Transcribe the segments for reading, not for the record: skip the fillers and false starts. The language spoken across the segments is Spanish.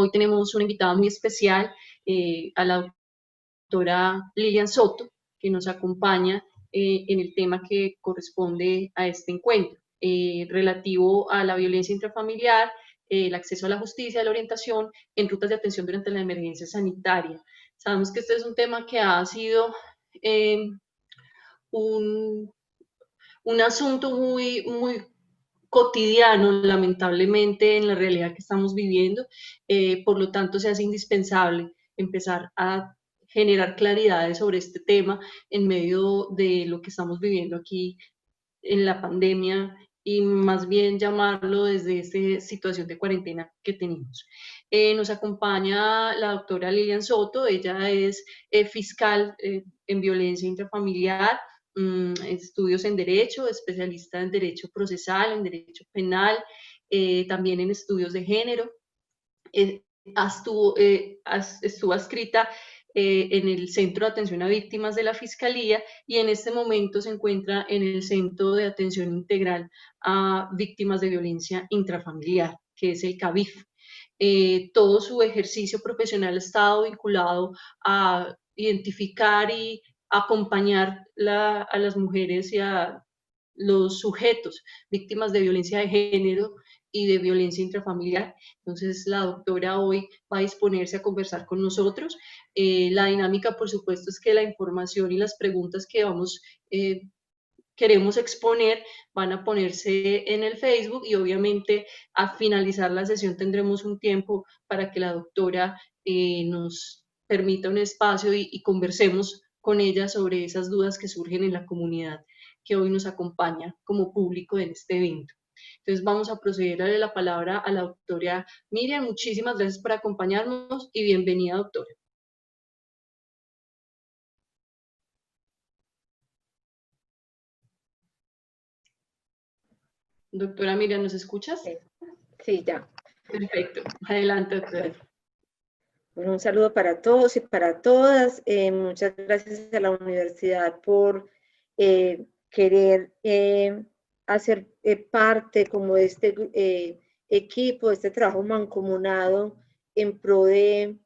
Hoy tenemos una invitada muy especial, a la doctora Lilian Soto, que nos acompaña en el tema que corresponde a este encuentro, relativo a la violencia intrafamiliar, el acceso a la justicia, la orientación en rutas de atención durante la emergencia sanitaria. Sabemos que este es un tema que ha sido eh, un, un asunto muy cotidiano, lamentablemente, en la realidad que estamos viviendo. Por lo tanto, se hace indispensable empezar a generar claridades sobre este tema en medio de lo que estamos viviendo aquí en la pandemia y más bien llamarlo desde esta situación de cuarentena que tenemos. Nos acompaña la doctora Lilian Soto, ella es fiscal en violencia intrafamiliar, estudios en Derecho, especialista en Derecho Procesal, en Derecho Penal, también en estudios de género. Eh, estuvo adscrita en el Centro de Atención a Víctimas de la Fiscalía y en este momento se encuentra en el Centro de Atención Integral a Víctimas de Violencia Intrafamiliar, que es el CAVIF. Todo su ejercicio profesional ha estado vinculado a identificar y acompañar a las mujeres y a los sujetos víctimas de violencia de género y de violencia intrafamiliar. Entonces, la doctora hoy va a disponerse a conversar con nosotros. La dinámica, por supuesto, es que la información y las preguntas que queremos exponer van a ponerse en el Facebook y obviamente a finalizar la sesión tendremos un tiempo para que la doctora nos permita un espacio y conversemos con ella sobre esas dudas que surgen en la comunidad que hoy nos acompaña como público en este evento. Entonces vamos a proceder a darle la palabra a la doctora Miriam. Muchísimas gracias por acompañarnos y bienvenida, doctora. Doctora Miriam, ¿nos escuchas? Sí, ya. Perfecto. Adelante, doctora. Bueno, un saludo para todos y para todas. Muchas gracias a la universidad por querer hacer parte como de este equipo, de este trabajo mancomunado en pro de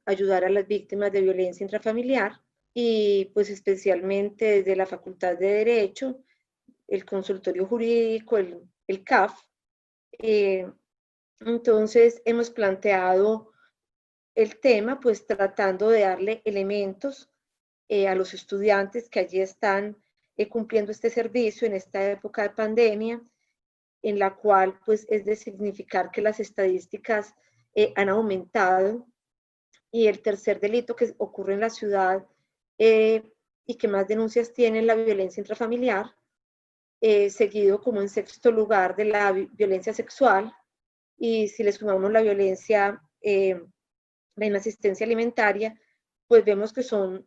ayudar a las víctimas de violencia intrafamiliar y pues especialmente desde la Facultad de Derecho, el consultorio jurídico, el CAF. Entonces hemos planteado el tema, pues tratando de darle elementos a los estudiantes que allí están cumpliendo este servicio en esta época de pandemia, en la cual pues es de significar que las estadísticas han aumentado y el tercer delito que ocurre en la ciudad y que más denuncias tiene la violencia intrafamiliar, seguido como en sexto lugar de la violencia sexual, y si le sumamos la violencia la inasistencia alimentaria, pues vemos que son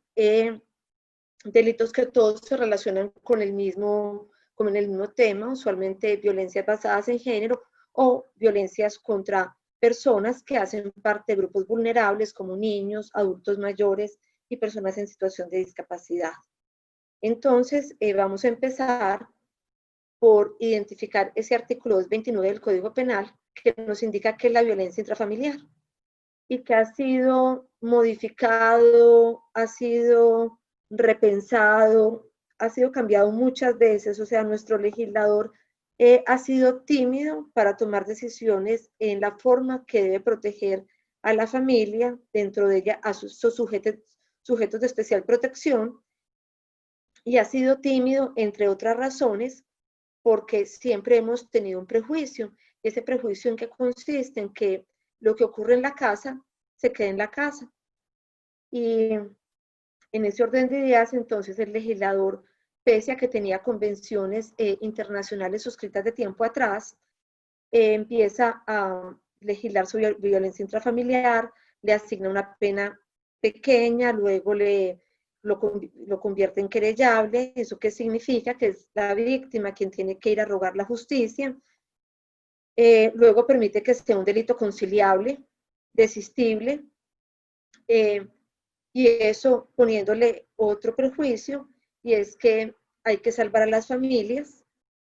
delitos que todos se relacionan con el mismo tema, usualmente violencias basadas en género o violencias contra personas que hacen parte de grupos vulnerables como niños, adultos mayores y personas en situación de discapacidad. Entonces, vamos a empezar por identificar ese artículo 229 del Código Penal que nos indica que es la violencia intrafamiliar y que ha sido modificado, ha sido repensado, ha sido cambiado muchas veces. O sea, nuestro legislador ha sido tímido para tomar decisiones en la forma que debe proteger a la familia, dentro de ella a sus sujetos de especial protección, y ha sido tímido, entre otras razones, porque siempre hemos tenido un prejuicio. ¿Ese prejuicio en qué consiste? En que lo que ocurre en la casa se queda en la casa. Y en ese orden de ideas, entonces el legislador, pese a que tenía convenciones internacionales suscritas de tiempo atrás, empieza a legislar sobre violencia intrafamiliar, le asigna una pena pequeña, luego lo convierte en querellable. ¿Eso qué significa? Que es la víctima quien tiene que ir a rogar la justicia. Luego permite que sea un delito conciliable, desistible, y eso poniéndole otro prejuicio, y es que hay que salvar a las familias,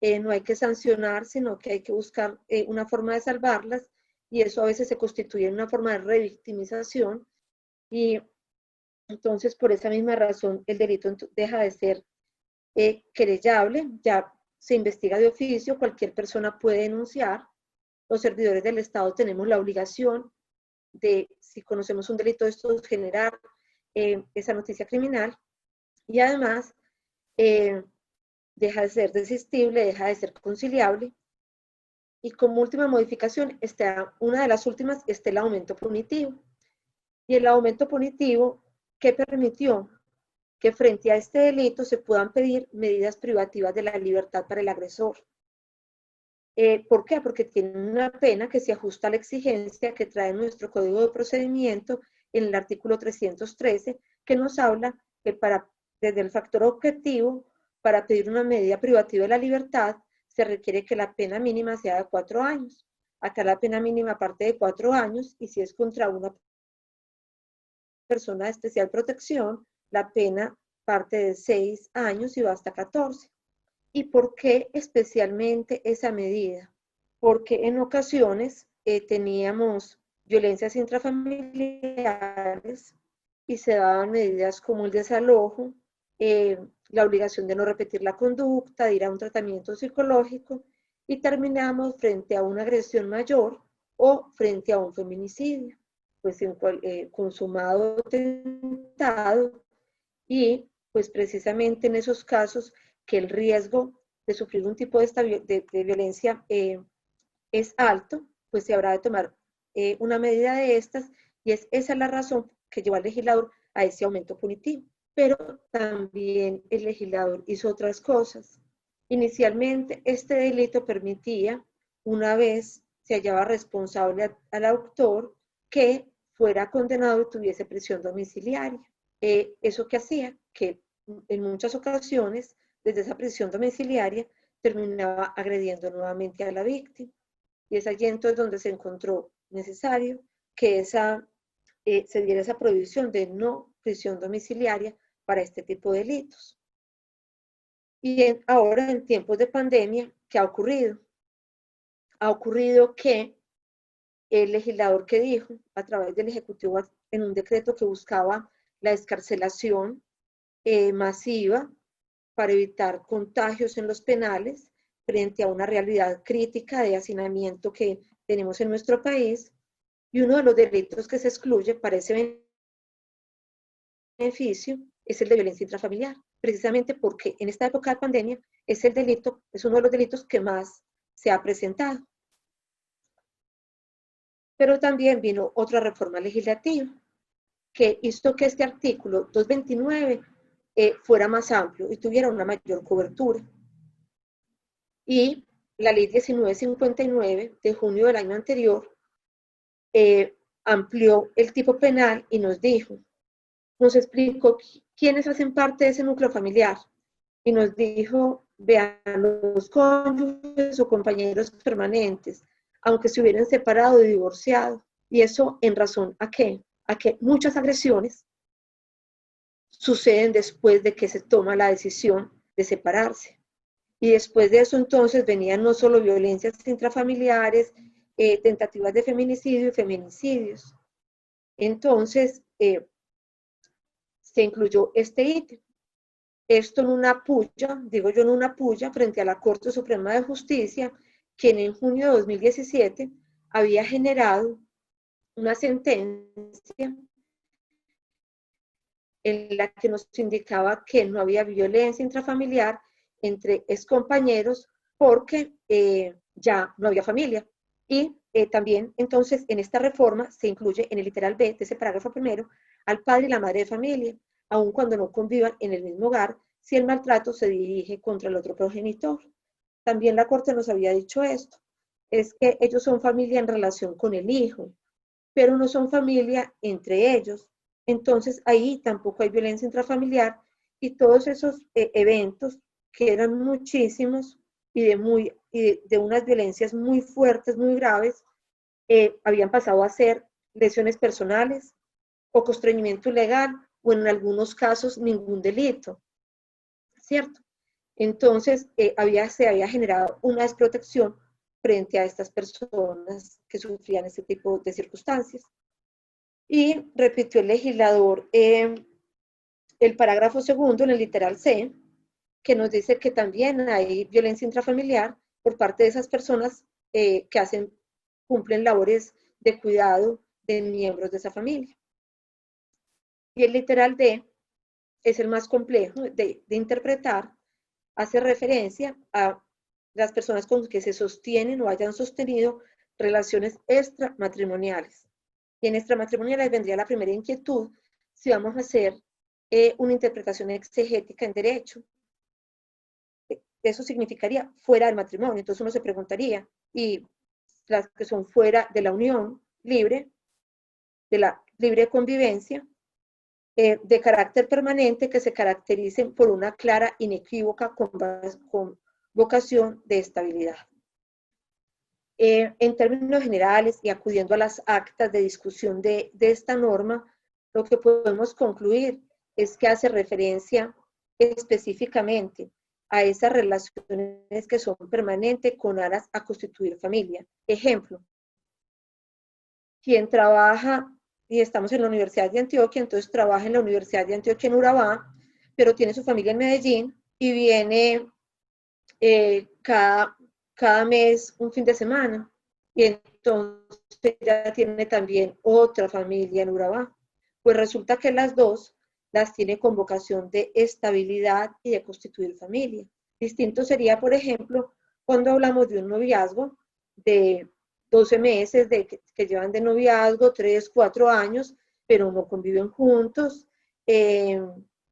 no hay que sancionar, sino que hay que buscar una forma de salvarlas, y eso a veces se constituye en una forma de revictimización, y entonces por esa misma razón el delito deja de ser querellable, ya se investiga de oficio, cualquier persona puede denunciar. Los servidores del Estado tenemos la obligación de, si conocemos un delito de estos, generar esa noticia criminal, y además deja de ser desistible, deja de ser conciliable. Y como última modificación, una de las últimas, está el aumento punitivo. Y el aumento punitivo, ¿qué permitió? Que frente a este delito se puedan pedir medidas privativas de la libertad para el agresor. ¿Por qué? Porque tiene una pena que se ajusta a la exigencia que trae nuestro Código de Procedimiento en el artículo 313, que nos habla que desde el factor objetivo, para pedir una medida privativa de la libertad, se requiere que la pena mínima sea de 4 años. Acá la pena mínima parte de 4 años, y si es contra una persona de especial protección, la pena parte de 6 años y va hasta 14. ¿Y por qué especialmente esa medida? Porque en ocasiones teníamos violencias intrafamiliares y se daban medidas como el desalojo, la obligación de no repetir la conducta, de ir a un tratamiento psicológico, y terminamos frente a una agresión mayor o frente a un feminicidio, pues consumado o tentado, y pues precisamente en esos casos que el riesgo de sufrir un tipo de violencia es alto, pues se habrá de tomar una medida de estas, y esa es la razón que llevó al legislador a ese aumento punitivo. Pero también el legislador hizo otras cosas. Inicialmente, este delito permitía, una vez se hallaba responsable al autor, que fuera condenado y tuviese prisión domiciliaria. ¿Eso qué hacía? Que en muchas ocasiones, desde esa prisión domiciliaria, terminaba agrediendo nuevamente a la víctima. Y es allí entonces donde se encontró necesario que se diera esa prohibición de no prisión domiciliaria para este tipo de delitos. Y ahora, en tiempos de pandemia, ¿qué ha ocurrido? Ha ocurrido que el legislador, que dijo a través del Ejecutivo en un decreto que buscaba la excarcelación masiva para evitar contagios en los penales frente a una realidad crítica de hacinamiento que tenemos en nuestro país, y uno de los delitos que se excluye para ese beneficio es el de violencia intrafamiliar, precisamente porque en esta época de pandemia es uno de los delitos que más se ha presentado. Pero también vino otra reforma legislativa que hizo que este artículo 229 fuera más amplio y tuviera una mayor cobertura. Y la ley 1959 de junio del año anterior amplió el tipo penal y nos explicó quiénes hacen parte de ese núcleo familiar, y nos dijo: vean, los cónyuges o compañeros permanentes, aunque se hubieran separado o divorciado. Y eso en razón a qué? A que muchas agresiones suceden después de que se toma la decisión de separarse. Y después de eso entonces venían no solo violencias intrafamiliares, tentativas de feminicidio y feminicidios. Entonces se incluyó este ítem. Esto en una puya, digo yo, en una puya frente a la Corte Suprema de Justicia, quien en junio de 2017 había generado una sentencia en la que nos indicaba que no había violencia intrafamiliar entre excompañeros porque ya no había familia. Y también entonces en esta reforma se incluye en el literal B de ese parágrafo primero al padre y la madre de familia, aun cuando no convivan en el mismo hogar, si el maltrato se dirige contra el otro progenitor. También la Corte nos había dicho esto, es que ellos son familia en relación con el hijo, pero no son familia entre ellos. Entonces ahí tampoco hay violencia intrafamiliar, y todos esos eventos, que eran muchísimos y de unas violencias muy fuertes, muy graves, habían pasado a ser lesiones personales o constreñimiento ilegal, o en algunos casos ningún delito, ¿cierto? Entonces se había generado una desprotección frente a estas personas que sufrían este tipo de circunstancias. Y repitió el legislador el parágrafo segundo en el literal C, que nos dice que también hay violencia intrafamiliar por parte de esas personas que cumplen labores de cuidado de miembros de esa familia. Y el literal D es el más complejo de interpretar, hace referencia a las personas con que se sostienen o hayan sostenido relaciones extramatrimoniales. Y en extramatrimoniales vendría la primera inquietud si vamos a hacer una interpretación exegética en derecho. Eso significaría fuera del matrimonio. Entonces uno se preguntaría, ¿y las que son fuera de la unión libre, de la libre convivencia, de carácter permanente, que se caractericen por una clara, inequívoca vocación de estabilidad? En términos generales y acudiendo a las actas de discusión de esta norma, lo que podemos concluir es que hace referencia específicamente a esas relaciones que son permanentes con aras a constituir familia. Ejemplo, quien trabaja, y estamos en la Universidad de Antioquia, entonces trabaja en la Universidad de Antioquia en Urabá, pero tiene su familia en Medellín y viene cada mes un fin de semana, y entonces ya tiene también otra familia en Urabá. Pues resulta que las dos las tiene con vocación de estabilidad y de constituir familia. Distinto sería, por ejemplo, cuando hablamos de un noviazgo de 12 meses, que llevan de noviazgo 3, 4 años, pero no conviven juntos,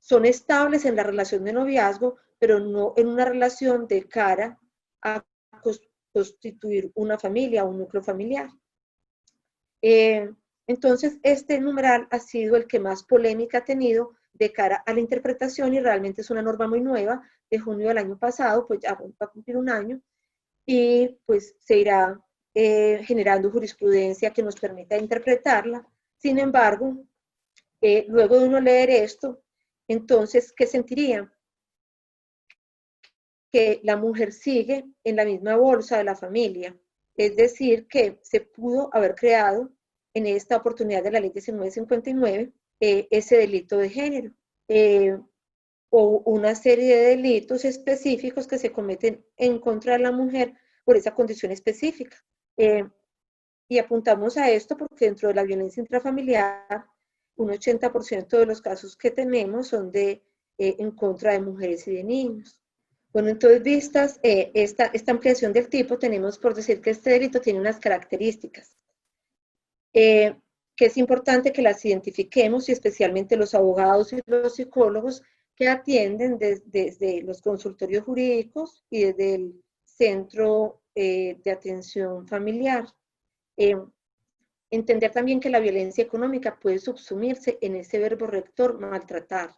son estables en la relación de noviazgo, pero no en una relación de cara a constituir una familia, un núcleo familiar. Entonces, este numeral ha sido el que más polémica ha tenido de cara a la interpretación, y realmente es una norma muy nueva, de junio del año pasado, pues ya va a cumplir un año, y pues se irá generando jurisprudencia que nos permita interpretarla. Sin embargo, luego de uno leer esto, entonces, ¿qué sentiría? Que la mujer sigue en la misma bolsa de la familia, es decir, que se pudo haber creado en esta oportunidad de la ley 1959 ese delito de género, o una serie de delitos específicos que se cometen en contra de la mujer por esa condición específica. Y apuntamos a esto porque dentro de la violencia intrafamiliar, un 80% de los casos que tenemos son en contra de mujeres y de niños. Bueno, entonces, vistas esta ampliación del tipo, tenemos por decir que este delito tiene unas características que es importante que las identifiquemos, y especialmente los abogados y los psicólogos que atienden desde los consultorios jurídicos y desde el centro de atención familiar. Entender también que la violencia económica puede subsumirse en ese verbo rector, maltratar.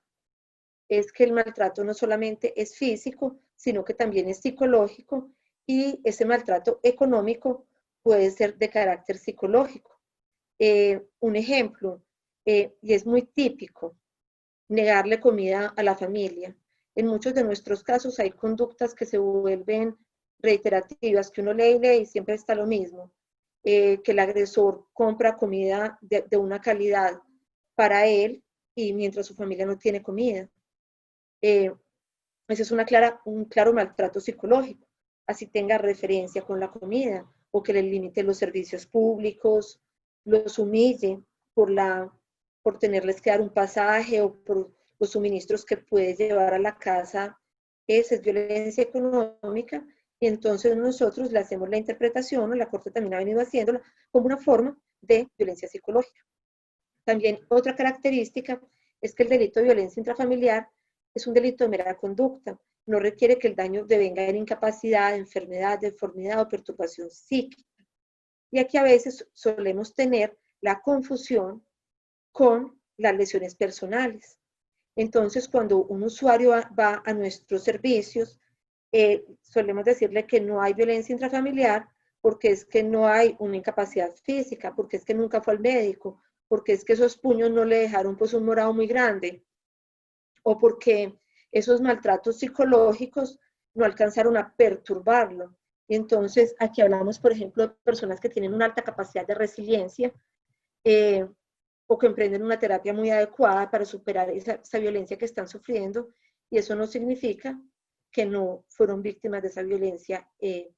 Es que el maltrato no solamente es físico, sino que también es psicológico, y ese maltrato económico puede ser de carácter psicológico. Un ejemplo, y es muy típico, negarle comida a la familia. En muchos de nuestros casos hay conductas que se vuelven reiterativas, que uno lee y siempre está lo mismo. Que el agresor compra comida de una calidad para él, y mientras su familia no tiene comida. Ese es un claro maltrato psicológico, así tenga referencia con la comida, o que le limite los servicios públicos, los humille por tenerles que dar un pasaje o por los suministros que puede llevar a la casa. Esa es violencia económica, y entonces nosotros le hacemos la interpretación, o la Corte también ha venido haciéndola, como una forma de violencia psicológica. También otra característica es que el delito de violencia intrafamiliar es un delito de mera conducta, no requiere que el daño devenga en incapacidad, enfermedad, deformidad o perturbación psíquica. Y aquí a veces solemos tener la confusión con las lesiones personales. Entonces, cuando un usuario va a nuestros servicios, solemos decirle que no hay violencia intrafamiliar porque es que no hay una incapacidad física, porque es que nunca fue al médico, porque es que esos puños no le dejaron pues un morado muy grande, o porque esos maltratos psicológicos no alcanzaron a perturbarlo. Y entonces aquí hablamos, por ejemplo, de personas que tienen una alta capacidad de resiliencia, o que emprenden una terapia muy adecuada para superar esa violencia que están sufriendo, y eso no significa que no fueron víctimas de esa violencia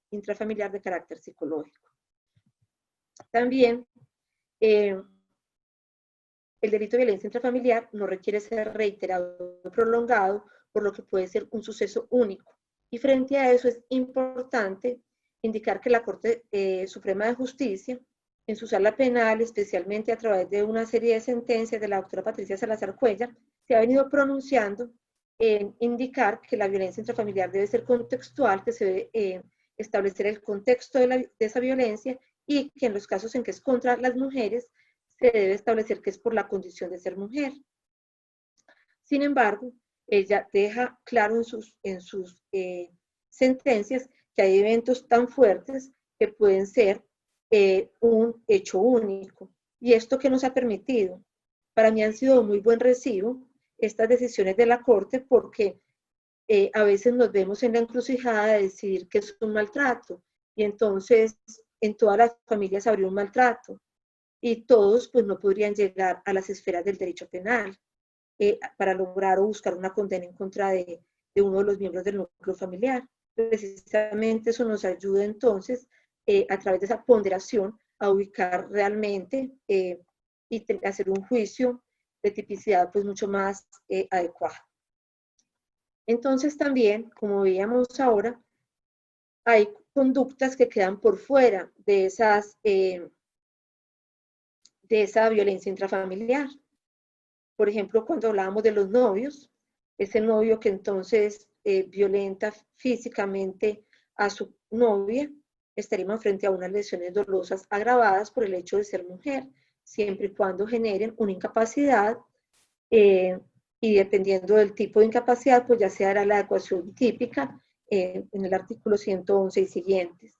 intrafamiliar de carácter psicológico. También el delito de violencia intrafamiliar no requiere ser reiterado o prolongado, por lo que puede ser un suceso único. Y frente a eso es importante indicar que la Corte Suprema de Justicia, en su sala penal, especialmente a través de una serie de sentencias de la doctora Patricia Salazar Cuellar, se ha venido pronunciando en indicar que la violencia intrafamiliar debe ser contextual, que se debe establecer el contexto de esa violencia, y que en los casos en que es contra las mujeres, se debe establecer que es por la condición de ser mujer. Sin embargo, ella deja claro en sus sentencias que hay eventos tan fuertes que pueden ser un hecho único. ¿Y esto qué nos ha permitido? Para mí han sido muy buen recibo estas decisiones de la Corte, porque a veces nos vemos en la encrucijada de decidir que es un maltrato, y entonces en todas las familias habría un maltrato, y todos pues no podrían llegar a las esferas del derecho penal para lograr o buscar una condena en contra de uno de los miembros del núcleo familiar. Precisamente eso nos ayuda entonces a través de esa ponderación a ubicar realmente y hacer un juicio de tipicidad pues mucho más adecuado. Entonces también, como veíamos ahora, hay conductas que quedan por fuera de esa violencia intrafamiliar. Por ejemplo, cuando hablábamos de los novios, ese novio que entonces violenta físicamente a su novia, estaríamos frente a unas lesiones dolorosas agravadas por el hecho de ser mujer, siempre y cuando generen una incapacidad, y dependiendo del tipo de incapacidad, pues ya se hará la adecuación típica en el artículo 111 y siguientes.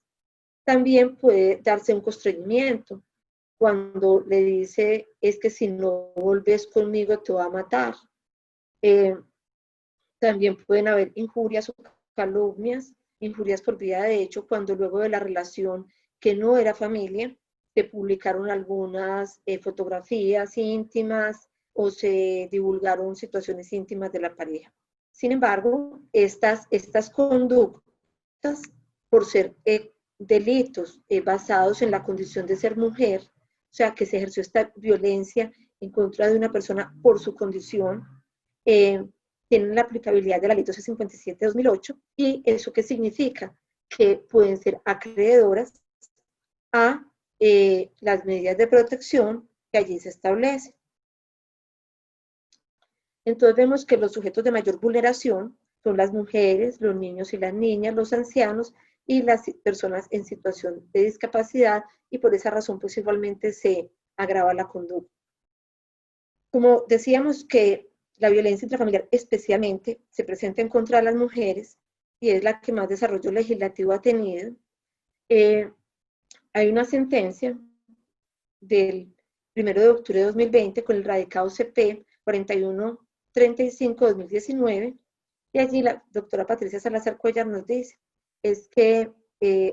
También puede darse un constreñimiento, cuando le dice, es que si no volves conmigo te voy a matar. También pueden haber injurias o calumnias, injurias por vía de hecho, cuando luego de la relación que no era familia, se publicaron algunas fotografías íntimas o se divulgaron situaciones íntimas de la pareja. Sin embargo, estas conductas, por ser delitos basados en la condición de ser mujer, o sea, que se ejerció esta violencia en contra de una persona por su condición, tienen la aplicabilidad de la Ley 1257 de 2008, y eso qué significa, que pueden ser acreedoras a las medidas de protección que allí se establecen. Entonces vemos que los sujetos de mayor vulneración son las mujeres, los niños y las niñas, los ancianos y las personas en situación de discapacidad, y por esa razón pues igualmente se agrava la conducta. Como decíamos que la violencia intrafamiliar especialmente se presenta en contra de las mujeres, y es la que más desarrollo legislativo ha tenido, hay una sentencia del 1 de octubre de 2020 con el radicado CP 4135-2019, y allí la doctora Patricia Salazar Cuellar nos dice, es que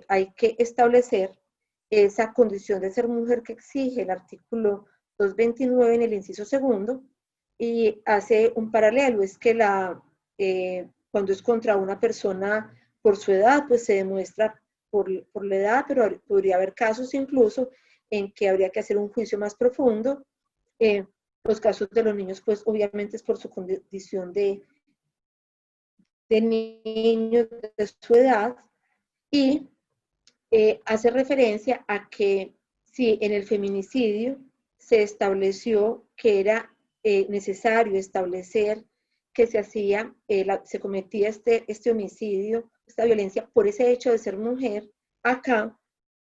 hay que establecer esa condición de ser mujer que exige el artículo 229 en el inciso segundo, y hace un paralelo, es que cuando es contra una persona por su edad, pues se demuestra por la edad, pero podría haber casos incluso en que habría que hacer un juicio más profundo. Los casos de los niños, pues obviamente es por su condición de niños de su edad, y hace referencia a que si en el feminicidio se estableció que era necesario establecer que se cometía este homicidio, esta violencia por ese hecho de ser mujer, acá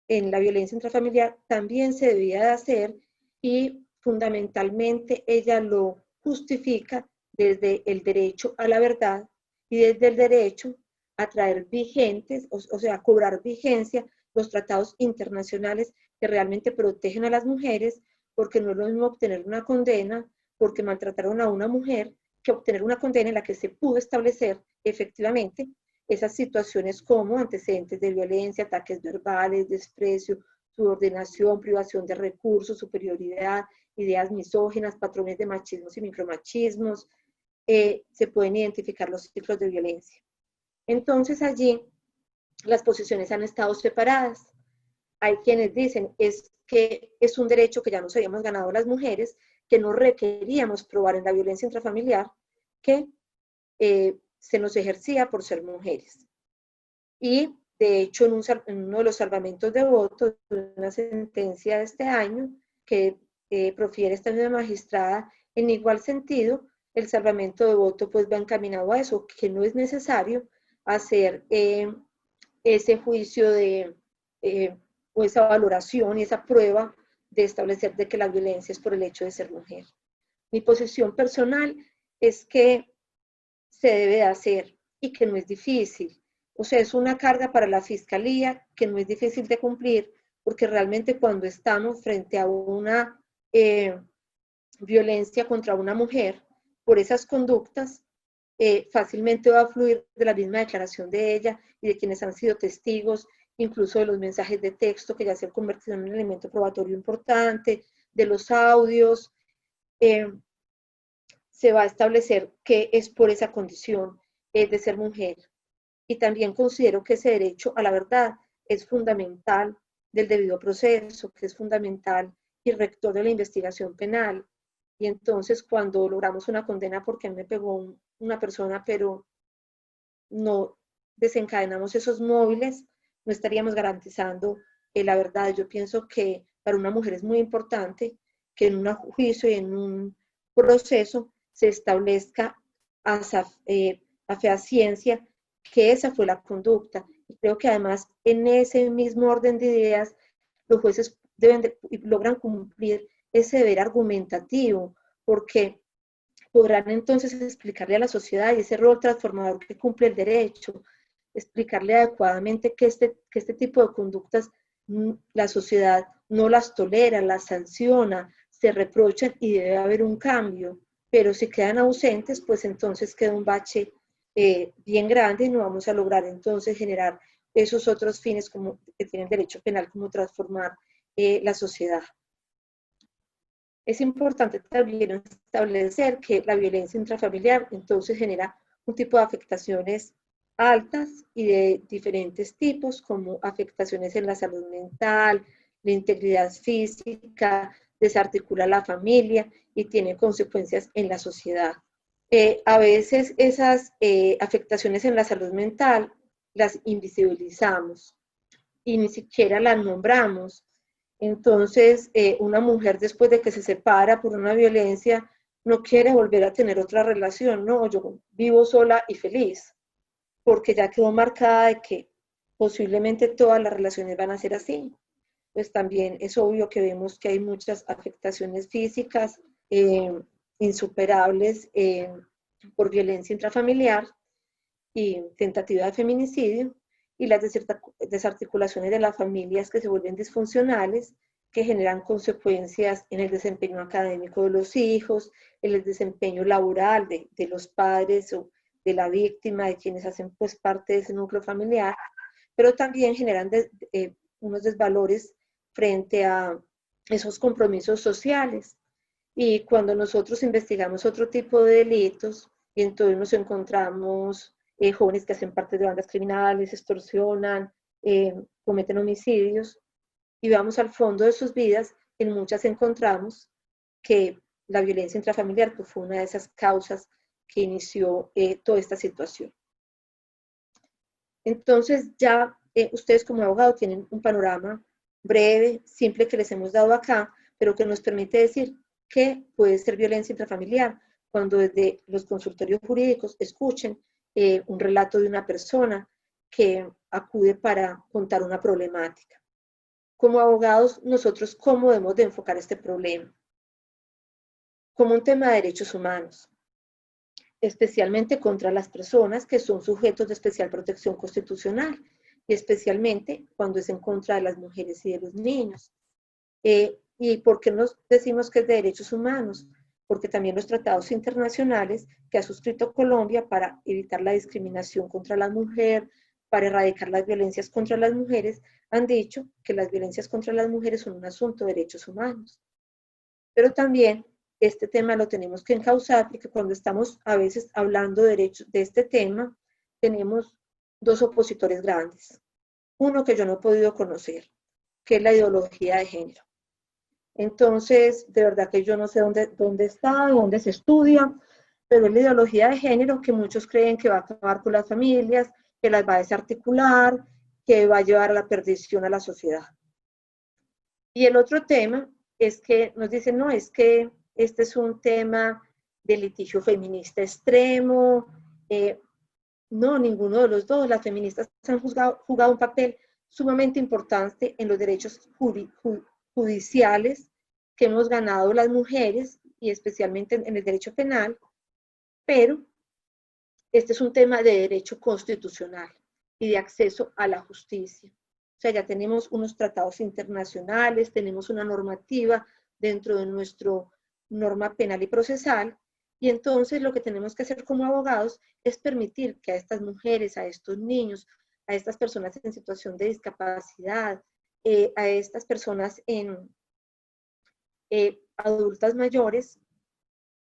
en la violencia intrafamiliar también se debía de hacer, y fundamentalmente ella lo justifica desde el derecho a la verdad y desde el derecho a traer vigentes, o sea, a cobrar vigencia los tratados internacionales que realmente protegen a las mujeres, porque no es lo mismo obtener una condena porque maltrataron a una mujer que obtener una condena en la que se pudo establecer efectivamente esas situaciones como antecedentes de violencia, ataques verbales, desprecio, subordinación, privación de recursos, superioridad, ideas misóginas, patrones de machismos y micromachismos, se pueden identificar los ciclos de violencia. Entonces allí las posiciones han estado separadas. Hay quienes dicen es que es un derecho que ya nos habíamos ganado las mujeres, que no requeríamos probar en la violencia intrafamiliar, que se nos ejercía por ser mujeres. Y de hecho en uno de los salvamentos de voto, de una sentencia de este año, que profiere esta misma magistrada, en igual sentido, el salvamento de voto pues va encaminado a eso, que no es necesario hacer ese juicio o esa valoración y esa prueba de establecer de que la violencia es por el hecho de ser mujer. Mi posición personal es que se debe de hacer y que no es difícil. O sea, es una carga para la fiscalía que no es difícil de cumplir, porque realmente cuando estamos frente a una violencia contra una mujer por esas conductas, fácilmente va a fluir de la misma declaración de ella y de quienes han sido testigos, incluso de los mensajes de texto que ya se han convertido en un elemento probatorio importante, de los audios, se va a establecer que es por esa condición de ser mujer. Y también considero que ese derecho a la verdad es fundamental del debido proceso, que es fundamental y rector de la investigación penal. Y entonces cuando logramos una condena porque me pegó una persona, pero no desencadenamos esos móviles, no estaríamos garantizando la verdad. Yo pienso que para una mujer es muy importante que en un juicio y en un proceso se establezca a fehaciencia que esa fue la conducta. Y creo que además en ese mismo orden de ideas los jueces logran cumplir ese deber argumentativo, porque podrán entonces explicarle a la sociedad y ese rol transformador que cumple el derecho, explicarle adecuadamente que este tipo de conductas la sociedad no las tolera, las sanciona, se reprochan y debe haber un cambio. Pero si quedan ausentes, pues entonces queda un bache bien grande y no vamos a lograr entonces generar esos otros fines como que tiene el derecho penal, como transformar la sociedad. Es importante también establecer que la violencia intrafamiliar entonces genera un tipo de afectaciones altas y de diferentes tipos, como afectaciones en la salud mental, la integridad física, desarticula la familia y tiene consecuencias en la sociedad. A veces esas afectaciones en la salud mental las invisibilizamos y ni siquiera las nombramos. Entonces, una mujer después de que se separa por una violencia no quiere volver a tener otra relación, no, yo vivo sola y feliz, porque ya quedó marcada de que posiblemente todas las relaciones van a ser así. Pues también es obvio que vemos que hay muchas afectaciones físicas insuperables por violencia intrafamiliar y tentativa de feminicidio, y las desarticulaciones de las familias que se vuelven disfuncionales, que generan consecuencias en el desempeño académico de los hijos, en el desempeño laboral de los padres o de la víctima, de quienes hacen pues parte de ese núcleo familiar, pero también generan unos desvalores frente a esos compromisos sociales. Y cuando nosotros investigamos otro tipo de delitos, y entonces nos encontramos jóvenes que hacen parte de bandas criminales, extorsionan, cometen homicidios, y vamos al fondo de sus vidas, en muchas encontramos que la violencia intrafamiliar pues, fue una de esas causas que inició toda esta situación. Entonces ya ustedes como abogados tienen un panorama breve, simple que les hemos dado acá, pero que nos permite decir qué puede ser violencia intrafamiliar cuando desde los consultorios jurídicos escuchen un relato de una persona que acude para contar una problemática. Como abogados, nosotros, ¿cómo debemos de enfocar este problema? Como un tema de derechos humanos, especialmente contra las personas que son sujetos de especial protección constitucional, y especialmente cuando es en contra de las mujeres y de los niños. ¿Y por qué nos decimos que es de derechos humanos? porque también los tratados internacionales que ha suscrito Colombia para evitar la discriminación contra la mujer, para erradicar las violencias contra las mujeres, han dicho que las violencias contra las mujeres son un asunto de derechos humanos. Pero también este tema lo tenemos que encauzar, porque cuando estamos a veces hablando de derechos de este tema, tenemos dos opositores grandes. Uno que yo no he podido conocer, que es la ideología de género. Entonces, de verdad que yo no sé dónde está, dónde se estudia, pero es la ideología de género que muchos creen que va a acabar con las familias, que las va a desarticular, que va a llevar a la perdición a la sociedad. Y el otro tema es que nos dicen, no, es que este es un tema de litigio feminista extremo. No, ninguno de los dos. Las feministas han jugado un papel sumamente importante en los derechos judiciales que hemos ganado las mujeres y especialmente en el derecho penal, pero este es un tema de derecho constitucional y de acceso a la justicia. O sea, ya tenemos unos tratados internacionales, tenemos una normativa dentro de nuestra norma penal y procesal, y entonces lo que tenemos que hacer como abogados es permitir que a estas mujeres, a estos niños, a estas personas en situación de discapacidad, a estas personas adultas mayores,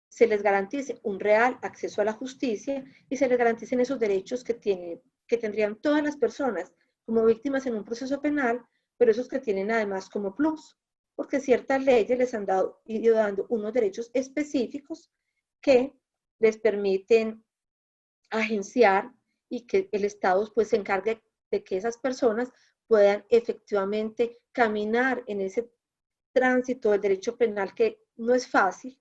se les garantice un real acceso a la justicia y se les garanticen esos derechos que tendrían todas las personas como víctimas en un proceso penal, pero esos que tienen además como plus, porque ciertas leyes les han ido dando unos derechos específicos que les permiten agenciar y que el Estado pues se encargue de que esas personas puedan efectivamente caminar en ese tránsito del derecho penal que no es fácil,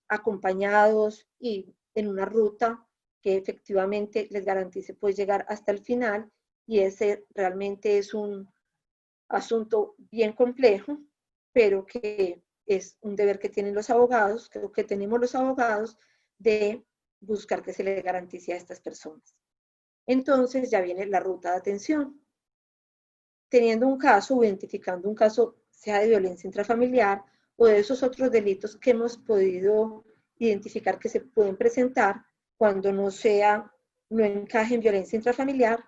acompañados y en una ruta que efectivamente les garantice pues llegar hasta el final, y ese realmente es un asunto bien complejo, pero que es un deber que tienen los abogados, que tenemos los abogados, de buscar que se le garantice a estas personas. Entonces ya viene la ruta de atención. Teniendo un caso o identificando un caso, sea de violencia intrafamiliar o de esos otros delitos que hemos podido identificar que se pueden presentar cuando no encaje en violencia intrafamiliar,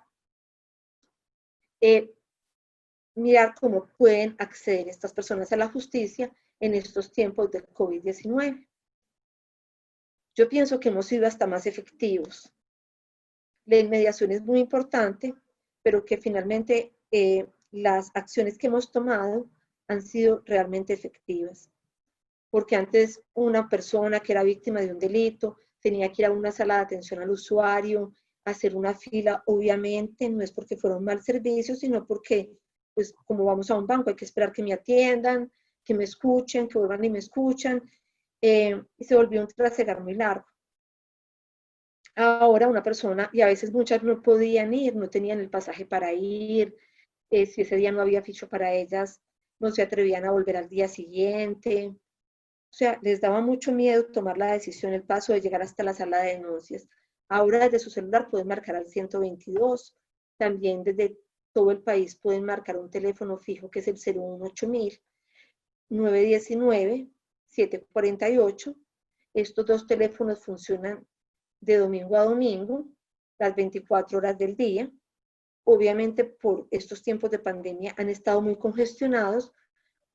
mirar cómo pueden acceder estas personas a la justicia en estos tiempos de COVID-19. Yo pienso que hemos sido hasta más efectivos. La inmediación es muy importante, pero que finalmente las acciones que hemos tomado han sido realmente efectivas. Porque antes una persona que era víctima de un delito tenía que ir a una sala de atención al usuario, hacer una fila, obviamente no es porque fuera un mal servicio, sino porque, pues como vamos a un banco, hay que esperar que me atiendan, que me escuchen, que vuelvan y me escuchan, y se volvió un trasegar muy largo. Ahora una persona, y a veces muchas no podían ir, no tenían el pasaje para ir, si ese día no había ficho para ellas, no se atrevían a volver al día siguiente. O sea, les daba mucho miedo tomar la decisión, el paso de llegar hasta la sala de denuncias. Ahora desde su celular pueden marcar al 122. También desde todo el país pueden marcar un teléfono fijo que es el 018.000, 919, 748. Estos dos teléfonos funcionan de domingo a domingo, las 24 horas del día. Obviamente por estos tiempos de pandemia han estado muy congestionados,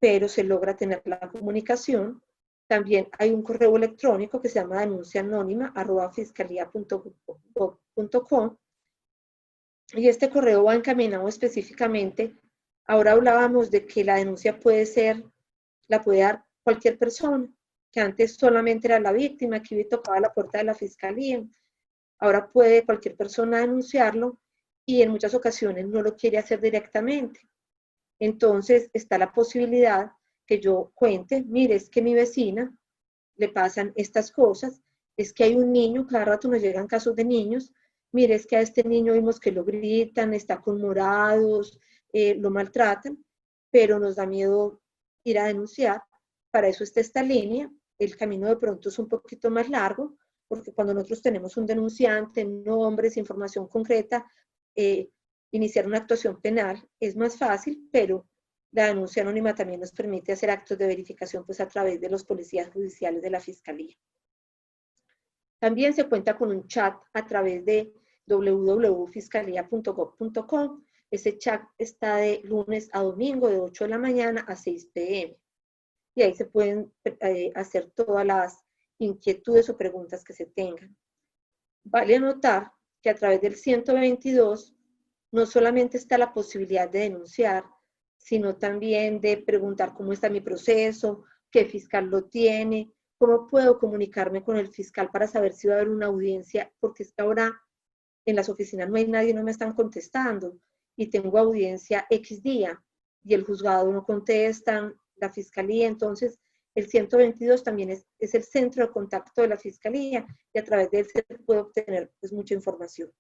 pero se logra tener la comunicación. También hay un correo electrónico que se llama denuncianónima@fiscalía.gov.co, y este correo va encaminado específicamente. Ahora hablábamos de que la denuncia la puede dar cualquier persona, que antes solamente era la víctima, que tocaba la puerta de la fiscalía. Ahora puede cualquier persona denunciarlo y en muchas ocasiones no lo quiere hacer directamente. Entonces está la posibilidad que yo cuente, mire, es que mi vecina le pasan estas cosas, es que hay un niño, cada rato nos llegan casos de niños, mire, es que a este niño vimos que lo gritan, está con morados, lo maltratan, pero nos da miedo ir a denunciar. Para eso está esta línea. El camino de pronto es un poquito más largo, porque cuando nosotros tenemos un denunciante, nombres, información concreta, iniciar una actuación penal es más fácil, pero la denuncia anónima también nos permite hacer actos de verificación pues, a través de los policías judiciales de la Fiscalía. También se cuenta con un chat a través de www.fiscalía.gov.co. Ese chat está de lunes a domingo de 8 de la mañana a 6 p.m. Y ahí se pueden hacer todas las inquietudes o preguntas que se tengan. Vale notar que a través del 122 no solamente está la posibilidad de denunciar, sino también de preguntar cómo está mi proceso, qué fiscal lo tiene, cómo puedo comunicarme con el fiscal para saber si va a haber una audiencia, porque es que ahora en las oficinas no hay nadie, no me están contestando, y tengo audiencia X día, y el juzgado no contestan, la fiscalía, entonces el 122 también es el centro de contacto de la fiscalía, y a través de él se puede obtener pues, mucha información.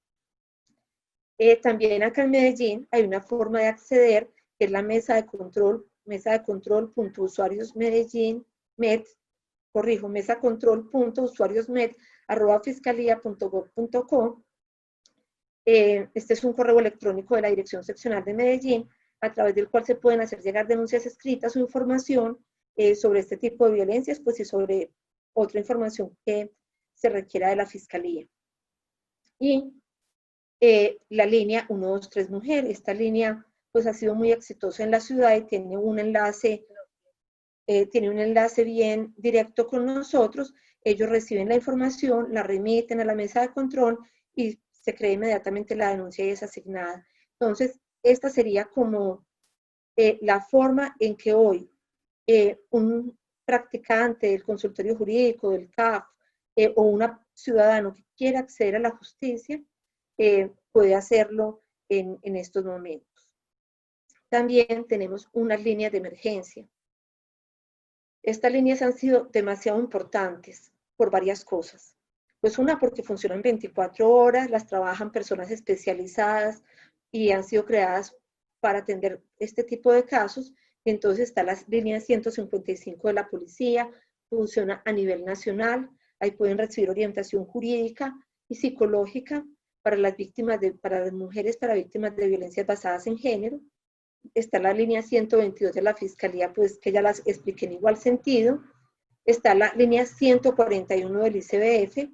También acá en Medellín hay una forma de acceder, que es la mesa de control.usuariosmedellín.med, mesacontrol.usuariosmed@fiscalía.gov.co. Este es un correo electrónico de la Dirección Seccional de Medellín, a través del cual se pueden hacer llegar denuncias escritas o información sobre este tipo de violencias, pues y sobre otra información que se requiera de la Fiscalía. Y la línea 123 Mujer, esta línea pues ha sido muy exitosa en la ciudad y tiene un enlace bien directo con nosotros. Ellos reciben la información, la remiten a la mesa de control y se crea inmediatamente la denuncia y es asignada. Entonces, esta sería como la forma en que hoy un practicante del consultorio jurídico, del CAF, o un ciudadano que quiera acceder a la justicia, puede hacerlo en estos momentos. También tenemos unas líneas de emergencia. Estas líneas han sido demasiado importantes por varias cosas. Pues una, porque funcionan 24 horas, las trabajan personas especializadas y han sido creadas para atender este tipo de casos. Entonces está la línea 155 de la policía, funciona a nivel nacional, ahí pueden recibir orientación jurídica y psicológica para las víctimas, para las mujeres, para víctimas de violencias basadas en género. Está la línea 122 de la Fiscalía, pues que ya las expliqué en igual sentido. Está la línea 141 del ICBF,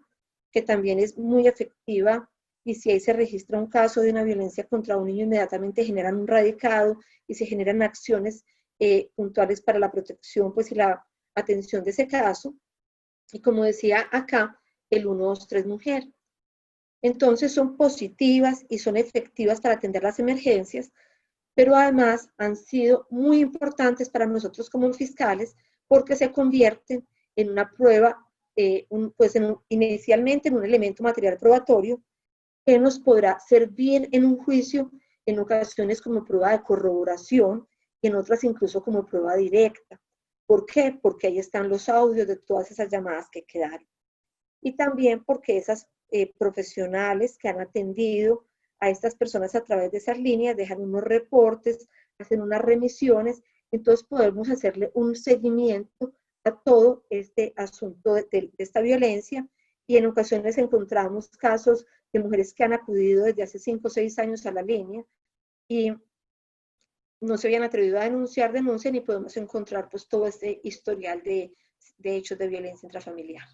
que también es muy efectiva, y si ahí se registra un caso de una violencia contra un niño, inmediatamente generan un radicado y se generan acciones puntuales para la protección pues, y la atención de ese caso. Y como decía acá, el 123 Mujer. Entonces son positivas y son efectivas para atender las emergencias, pero además han sido muy importantes para nosotros como fiscales porque se convierten en una prueba, inicialmente en un elemento material probatorio que nos podrá servir en un juicio en ocasiones como prueba de corroboración y en otras incluso como prueba directa. ¿Por qué? Porque ahí están los audios de todas esas llamadas que quedaron. Y también porque esas profesionales que han atendido a estas personas a través de esas líneas dejan unos reportes, hacen unas remisiones, entonces podemos hacerle un seguimiento a todo este asunto de esta violencia, y en ocasiones encontramos casos de mujeres que han acudido desde hace 5 o 6 años a la línea y no se habían atrevido a denuncian y podemos encontrar pues todo este historial de hechos de violencia intrafamiliar.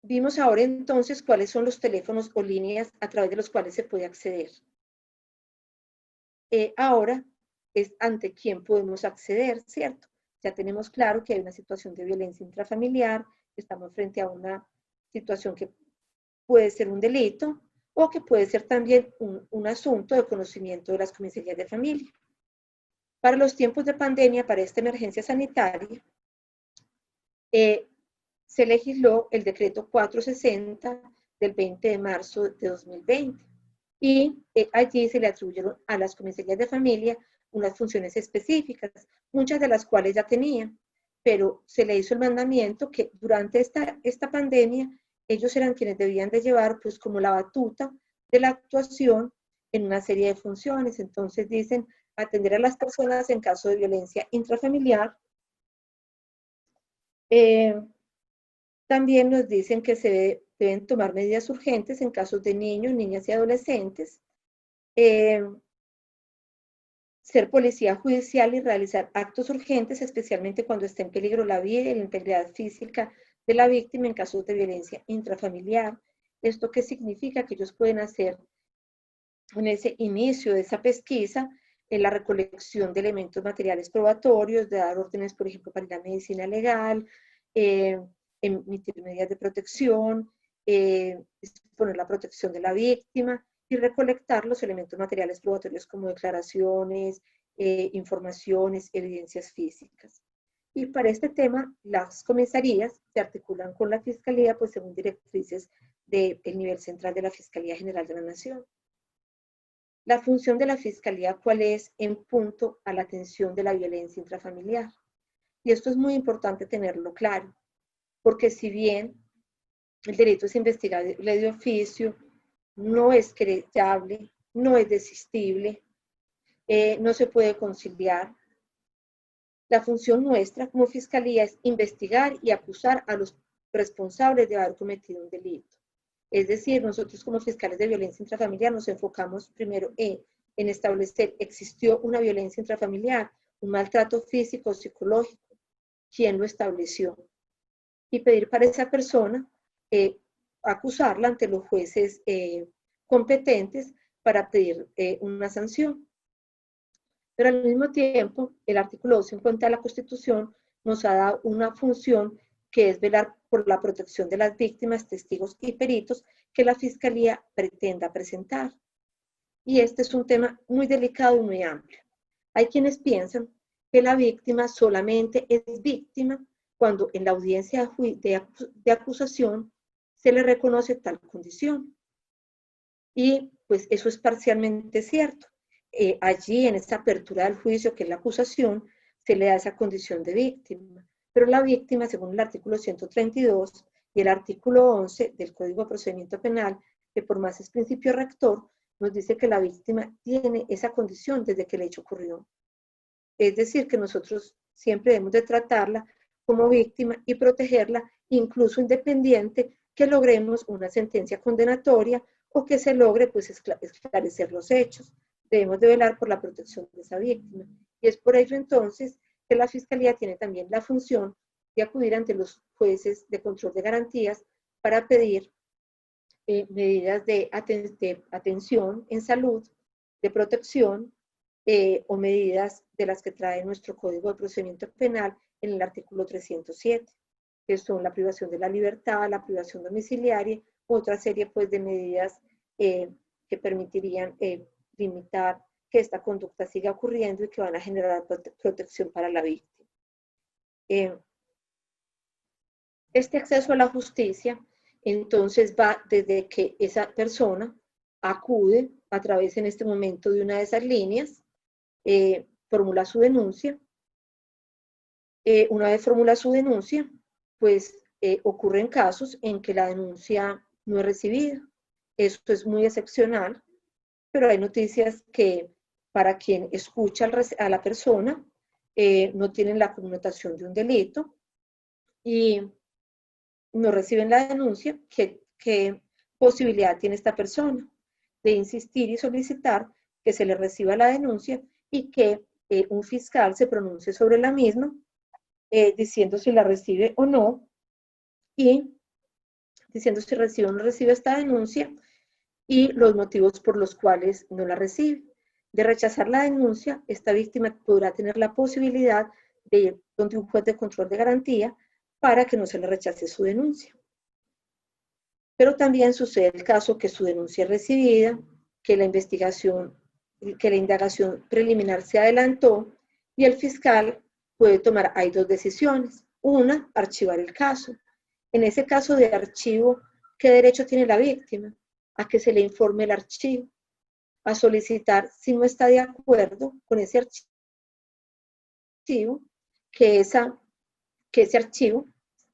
Vimos ahora entonces cuáles son los teléfonos o líneas a través de los cuales se puede acceder. Ahora es ante quién podemos acceder, ¿cierto? Ya tenemos claro que hay una situación de violencia intrafamiliar, estamos frente a una situación que puede ser un delito o que puede ser también un asunto de conocimiento de las comisarías de familia. Para los tiempos de pandemia, para esta emergencia sanitaria, se legisló el decreto 460 del 20 de marzo de 2020 y allí se le atribuyeron a las comisarías de familia unas funciones específicas, muchas de las cuales ya tenían, pero se le hizo el mandamiento que durante esta pandemia ellos eran quienes debían de llevar pues como la batuta de la actuación en una serie de funciones. Entonces dicen atender a las personas en caso de violencia intrafamiliar. También nos dicen que se deben tomar medidas urgentes en casos de niños, niñas y adolescentes. ser policía judicial y realizar actos urgentes, especialmente cuando esté en peligro la vida y la integridad física de la víctima en casos de violencia intrafamiliar. ¿Esto qué significa? Que ellos pueden hacer en ese inicio de esa pesquisa en la recolección de elementos materiales probatorios, de dar órdenes, por ejemplo, para la medicina legal, emitir medidas de protección, disponer la protección de la víctima y recolectar los elementos materiales probatorios como declaraciones, informaciones, evidencias físicas. Y para este tema, las comisarías se articulan con la Fiscalía, pues según directrices del nivel central de la Fiscalía General de la Nación. La función de la Fiscalía, ¿cuál es en punto a la atención de la violencia intrafamiliar? Y esto es muy importante tenerlo claro, porque si bien el delito es investigable de oficio, no es querellable, no es desistible, no se puede conciliar. La función nuestra como Fiscalía es investigar y acusar a los responsables de haber cometido un delito. Es decir, nosotros como fiscales de violencia intrafamiliar nos enfocamos primero en establecer, existió una violencia intrafamiliar, un maltrato físico o psicológico, quién lo estableció, y pedir para esa persona, acusarla ante los jueces competentes para pedir una sanción. Pero al mismo tiempo, el artículo 250 de la Constitución nos ha dado una función que es velar por la protección de las víctimas, testigos y peritos que la Fiscalía pretenda presentar. Y este es un tema muy delicado y muy amplio. Hay quienes piensan que la víctima solamente es víctima cuando en la audiencia de acusación se le reconoce tal condición. Y pues eso es parcialmente cierto. Allí en esta apertura del juicio, que es la acusación, se le da esa condición de víctima. Pero la víctima, según el artículo 132 y el artículo 11 del Código de Procedimiento Penal, que por más es principio rector, nos dice que la víctima tiene esa condición desde que el hecho ocurrió. Es decir, que nosotros siempre debemos de tratarla como víctima y protegerla, incluso independiente que logremos una sentencia condenatoria o que se logre pues esclarecer los hechos. Debemos de velar por la protección de esa víctima. Y es por ello entonces que la Fiscalía tiene también la función de acudir ante los jueces de control de garantías para pedir medidas de atención en salud, de protección, o medidas de las que trae nuestro Código de Procedimiento Penal en el artículo 307, que son la privación de la libertad, la privación domiciliaria, otra serie pues de medidas que permitirían limitar que esta conducta siga ocurriendo y que van a generar protección para la víctima. Este acceso a la justicia entonces va desde que esa persona acude a través en este momento de una de esas líneas, formula su denuncia. Una vez formula su denuncia, pues ocurren casos en que la denuncia no es recibida. Esto es muy excepcional, pero hay noticias que para quien escucha a la persona no tienen la connotación de un delito y no reciben la denuncia. ¿Qué posibilidad tiene esta persona de insistir y solicitar que se le reciba la denuncia y que un fiscal se pronuncie sobre la misma, diciendo si la recibe o no, y diciendo si recibe o no recibe esta denuncia y los motivos por los cuales no la recibe? De rechazar la denuncia, esta víctima podrá tener la posibilidad de ir donde un juez de control de garantía para que no se le rechace su denuncia. Pero también sucede el caso que su denuncia es recibida, que la indagación preliminar se adelantó y el fiscal puede tomar, hay dos decisiones. Una, archivar el caso. En ese caso de archivo, ¿qué derecho tiene la víctima? A que se le informe el archivo, a solicitar, si no está de acuerdo con ese archivo, que ese archivo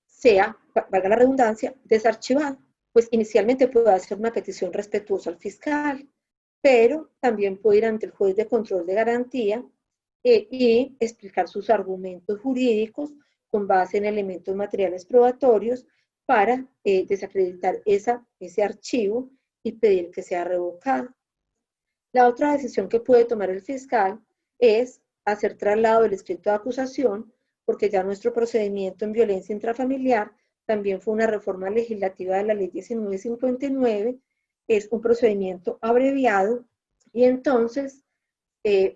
sea, valga la redundancia, desarchivado. Pues inicialmente puede hacer una petición respetuosa al fiscal, pero también puede ir ante el juez de control de garantía y explicar sus argumentos jurídicos con base en elementos materiales probatorios para desacreditar ese archivo y pedir que sea revocado. La otra decisión que puede tomar el fiscal es hacer traslado del escrito de acusación, porque ya nuestro procedimiento en violencia intrafamiliar también fue una reforma legislativa de la ley 1959, es un procedimiento abreviado, y entonces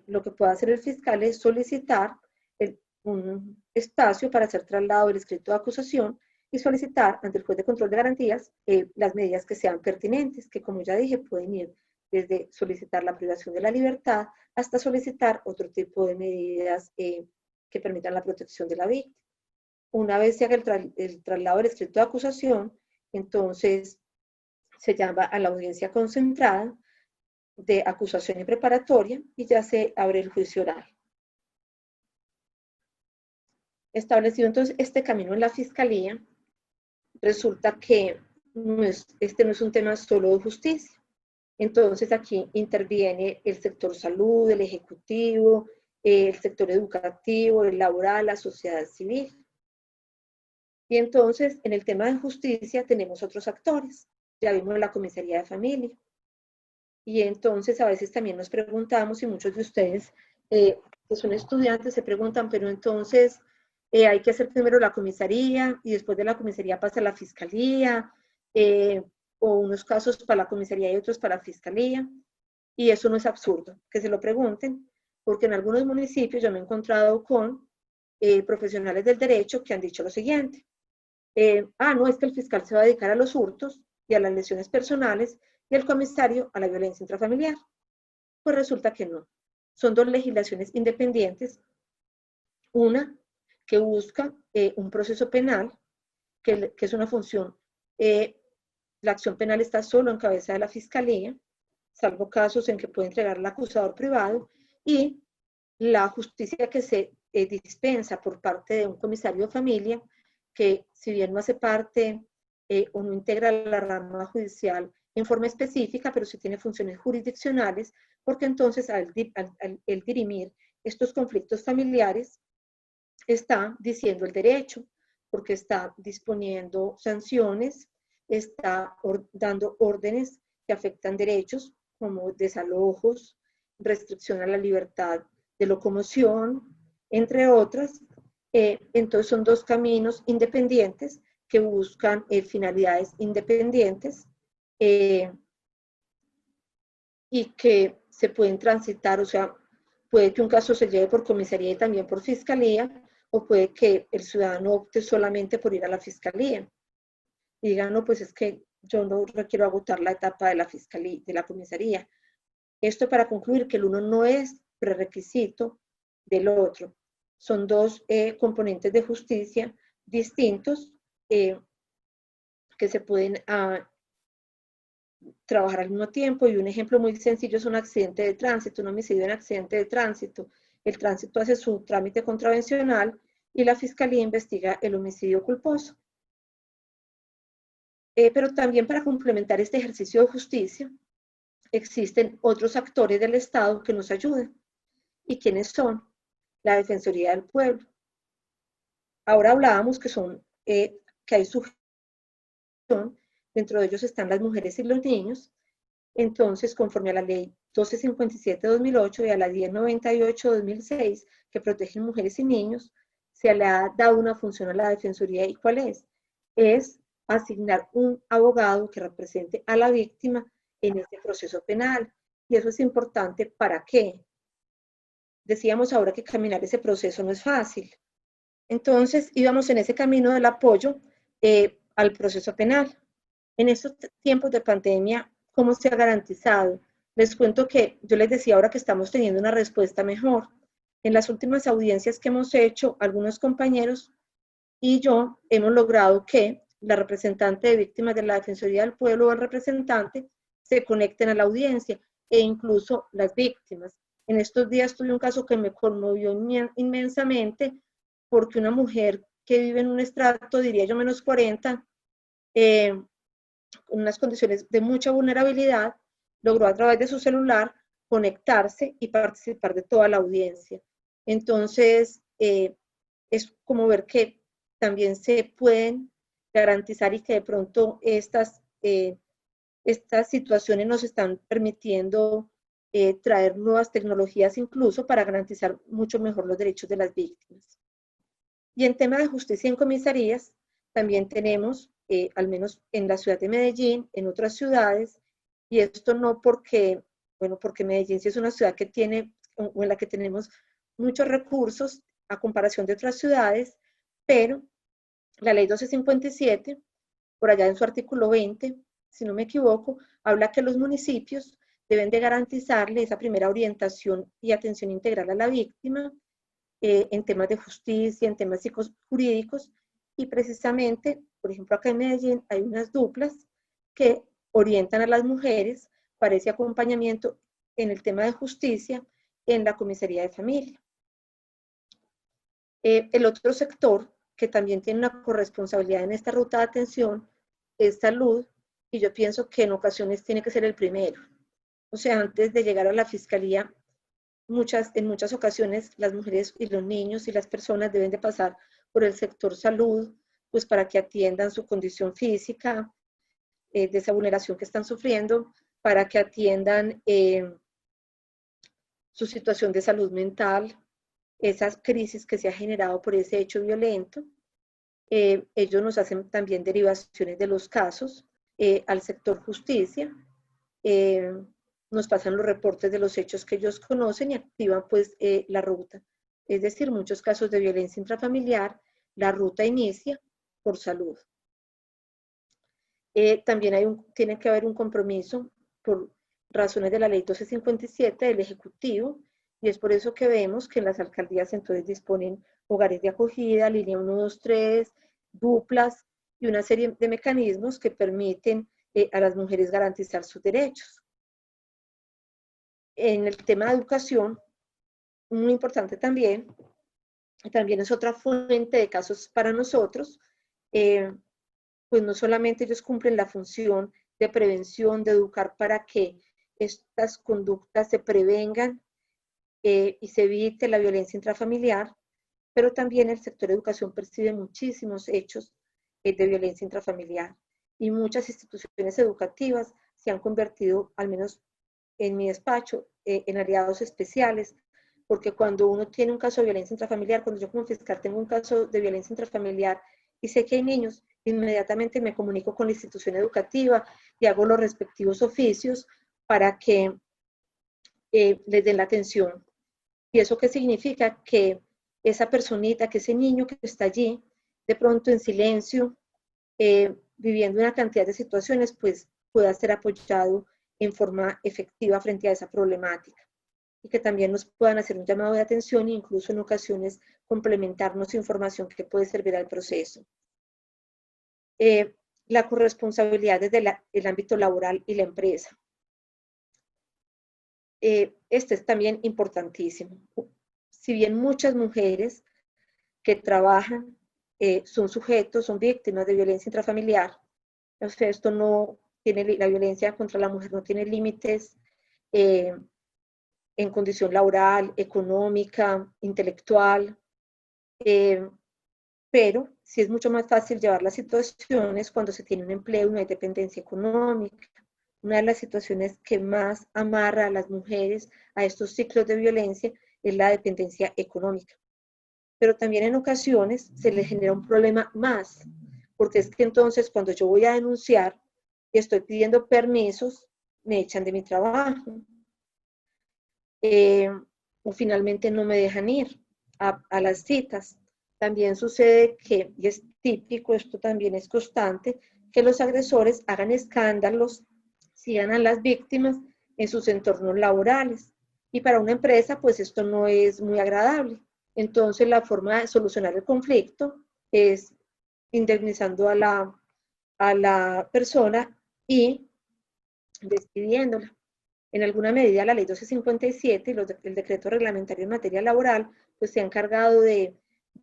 lo que puede hacer el fiscal es solicitar un espacio para hacer traslado del escrito de acusación y solicitar ante el juez de control de garantías las medidas que sean pertinentes, que como ya dije pueden ir desde solicitar la privación de la libertad hasta solicitar otro tipo de medidas que permitan la protección de la víctima. Una vez se haga el traslado del escrito de acusación, entonces se llama a la audiencia concentrada de acusación y preparatoria y ya se abre el juicio oral. Establecido entonces este camino en la fiscalía, resulta que este no es un tema solo de justicia. Entonces aquí interviene el sector salud, el ejecutivo, el sector educativo, el laboral, la sociedad civil. Y entonces en el tema de justicia tenemos otros actores. Ya vimos la comisaría de familia. Y entonces a veces también nos preguntamos, y muchos de ustedes que son estudiantes se preguntan, pero entonces hay que hacer primero la comisaría y después de la comisaría pasa a la fiscalía, o unos casos para la comisaría y otros para la fiscalía. Y eso no es absurdo, que se lo pregunten, porque en algunos municipios yo me he encontrado con profesionales del derecho que han dicho lo siguiente. No, es que el fiscal se va a dedicar a los hurtos y a las lesiones personales y el comisario a la violencia intrafamiliar. Pues resulta que no. Son dos legislaciones independientes. Una que busca un proceso penal, que es una función. La acción penal está solo en cabeza de la fiscalía, salvo casos en que puede entregar el acusador privado, y la justicia que se dispensa por parte de un comisario de familia, que si bien no hace parte o no integra la rama judicial en forma específica, pero sí tiene funciones jurisdiccionales, porque entonces al dirimir estos conflictos familiares, está diciendo el derecho, porque está disponiendo sanciones, está dando órdenes que afectan derechos como desalojos, restricción a la libertad de locomoción, entre otras. Entonces son dos caminos independientes que buscan finalidades independientes y que se pueden transitar, o sea, puede que un caso se lleve por comisaría y también por fiscalía, o puede que el ciudadano opte solamente por ir a la fiscalía y diga, no, pues es que yo no quiero agotar la etapa de la fiscalía, de la comisaría. Esto para concluir que el uno no es prerequisito del otro. Son dos componentes de justicia distintos que se pueden trabajar al mismo tiempo, y un ejemplo muy sencillo es un accidente de tránsito, un homicidio en accidente de tránsito. El tránsito hace su trámite contravencional y la fiscalía investiga el homicidio culposo. Pero también para complementar este ejercicio de justicia, existen otros actores del Estado que nos ayudan. ¿Y quiénes son? La Defensoría del Pueblo. Ahora hablábamos que hay sujeción, dentro de ellos están las mujeres y los niños. Entonces, conforme a la ley 1257-2008 y a la 1098-2006, que protegen mujeres y niños, se le ha dado una función a la Defensoría. ¿Y cuál es? Es asignar un abogado que represente a la víctima en este proceso penal. Y eso es importante, ¿para qué? Decíamos ahora que caminar ese proceso no es fácil. Entonces, íbamos en ese camino del apoyo al proceso penal. En estos tiempos de pandemia, ¿cómo se ha garantizado? Les cuento que yo les decía ahora que estamos teniendo una respuesta mejor. En las últimas audiencias que hemos hecho, algunos compañeros y yo hemos logrado que la representante de víctimas de la Defensoría del Pueblo o el representante se conecten a la audiencia, e incluso las víctimas. En estos días tuve un caso que me conmovió inmensamente, porque una mujer que vive en un estrato, diría yo, menos 40, con unas condiciones de mucha vulnerabilidad, logró a través de su celular conectarse y participar de toda la audiencia. Entonces, es como ver que también se pueden garantizar y que de pronto estas situaciones nos están permitiendo traer nuevas tecnologías incluso para garantizar mucho mejor los derechos de las víctimas. Y en tema de justicia en comisarías, también tenemos, al menos en la ciudad de Medellín, en otras ciudades, y esto no porque, bueno, porque Medellín sí es una ciudad que tiene, o en la que tenemos muchos recursos a comparación de otras ciudades, pero la ley 1257, por allá en su artículo 20, si no me equivoco, habla que los municipios deben de garantizarle esa primera orientación y atención integral a la víctima en temas de justicia, en temas jurídicos, y precisamente, por ejemplo, acá en Medellín hay unas duplas que orientan a las mujeres para ese acompañamiento en el tema de justicia en la comisaría de familia. El otro sector que también tiene una corresponsabilidad en esta ruta de atención es salud, y yo pienso que en ocasiones tiene que ser el primero. O sea, antes de llegar a la fiscalía, en muchas ocasiones las mujeres y los niños y las personas deben de pasar por el sector salud, pues para que atiendan su condición física, de esa vulneración que están sufriendo, para que atiendan su situación de salud mental, esas crisis que se ha generado por ese hecho violento. Ellos nos hacen también derivaciones de los casos al sector justicia, nos pasan los reportes de los hechos que ellos conocen y activan pues la ruta. Es decir, muchos casos de violencia intrafamiliar, la ruta inicia por salud. También tiene que haber un compromiso por razones de la ley 1257 del Ejecutivo, y es por eso que vemos que en las alcaldías entonces disponen hogares de acogida, línea 123, duplas y una serie de mecanismos que permiten a las mujeres garantizar sus derechos. En el tema de educación, muy importante también es otra fuente de casos para nosotros, pues no solamente ellos cumplen la función de prevención, de educar para que estas conductas se prevengan y se evite la violencia intrafamiliar, pero también el sector de educación percibe muchísimos hechos de violencia intrafamiliar, y muchas instituciones educativas se han convertido, al menos en mi despacho, en aliados especiales, porque cuando uno tiene un caso de violencia intrafamiliar, cuando yo como fiscal tengo un caso de violencia intrafamiliar y sé que hay niños, inmediatamente me comunico con la institución educativa y hago los respectivos oficios para que les den la atención. ¿Y eso qué significa? Que esa personita, que ese niño que está allí, de pronto en silencio, viviendo una cantidad de situaciones, pues pueda ser apoyado en forma efectiva frente a esa problemática, y que también nos puedan hacer un llamado de atención e incluso en ocasiones complementarnos información que puede servir al proceso. La corresponsabilidad desde el ámbito laboral y la empresa. Este es también importantísimo. Si bien muchas mujeres que trabajan son sujetos, son víctimas de violencia intrafamiliar, o sea, esto no tiene, la violencia contra la mujer no tiene límites en condición laboral, económica, intelectual, pero sí es mucho más fácil llevar las situaciones cuando se tiene un empleo y no hay dependencia económica. Una de las situaciones que más amarra a las mujeres a estos ciclos de violencia es la dependencia económica. Pero también en ocasiones se les genera un problema más, porque es que entonces cuando yo voy a denunciar y estoy pidiendo permisos, me echan de mi trabajo. O finalmente no me dejan ir a las citas. También sucede que, y es típico, esto también es constante, que los agresores hagan escándalos, sigan a las víctimas en sus entornos laborales. Y para una empresa, pues esto no es muy agradable. Entonces, la forma de solucionar el conflicto es indemnizando a la persona y despidiéndola. En alguna medida, la ley 1257 y el decreto reglamentario en materia laboral, pues se ha encargado de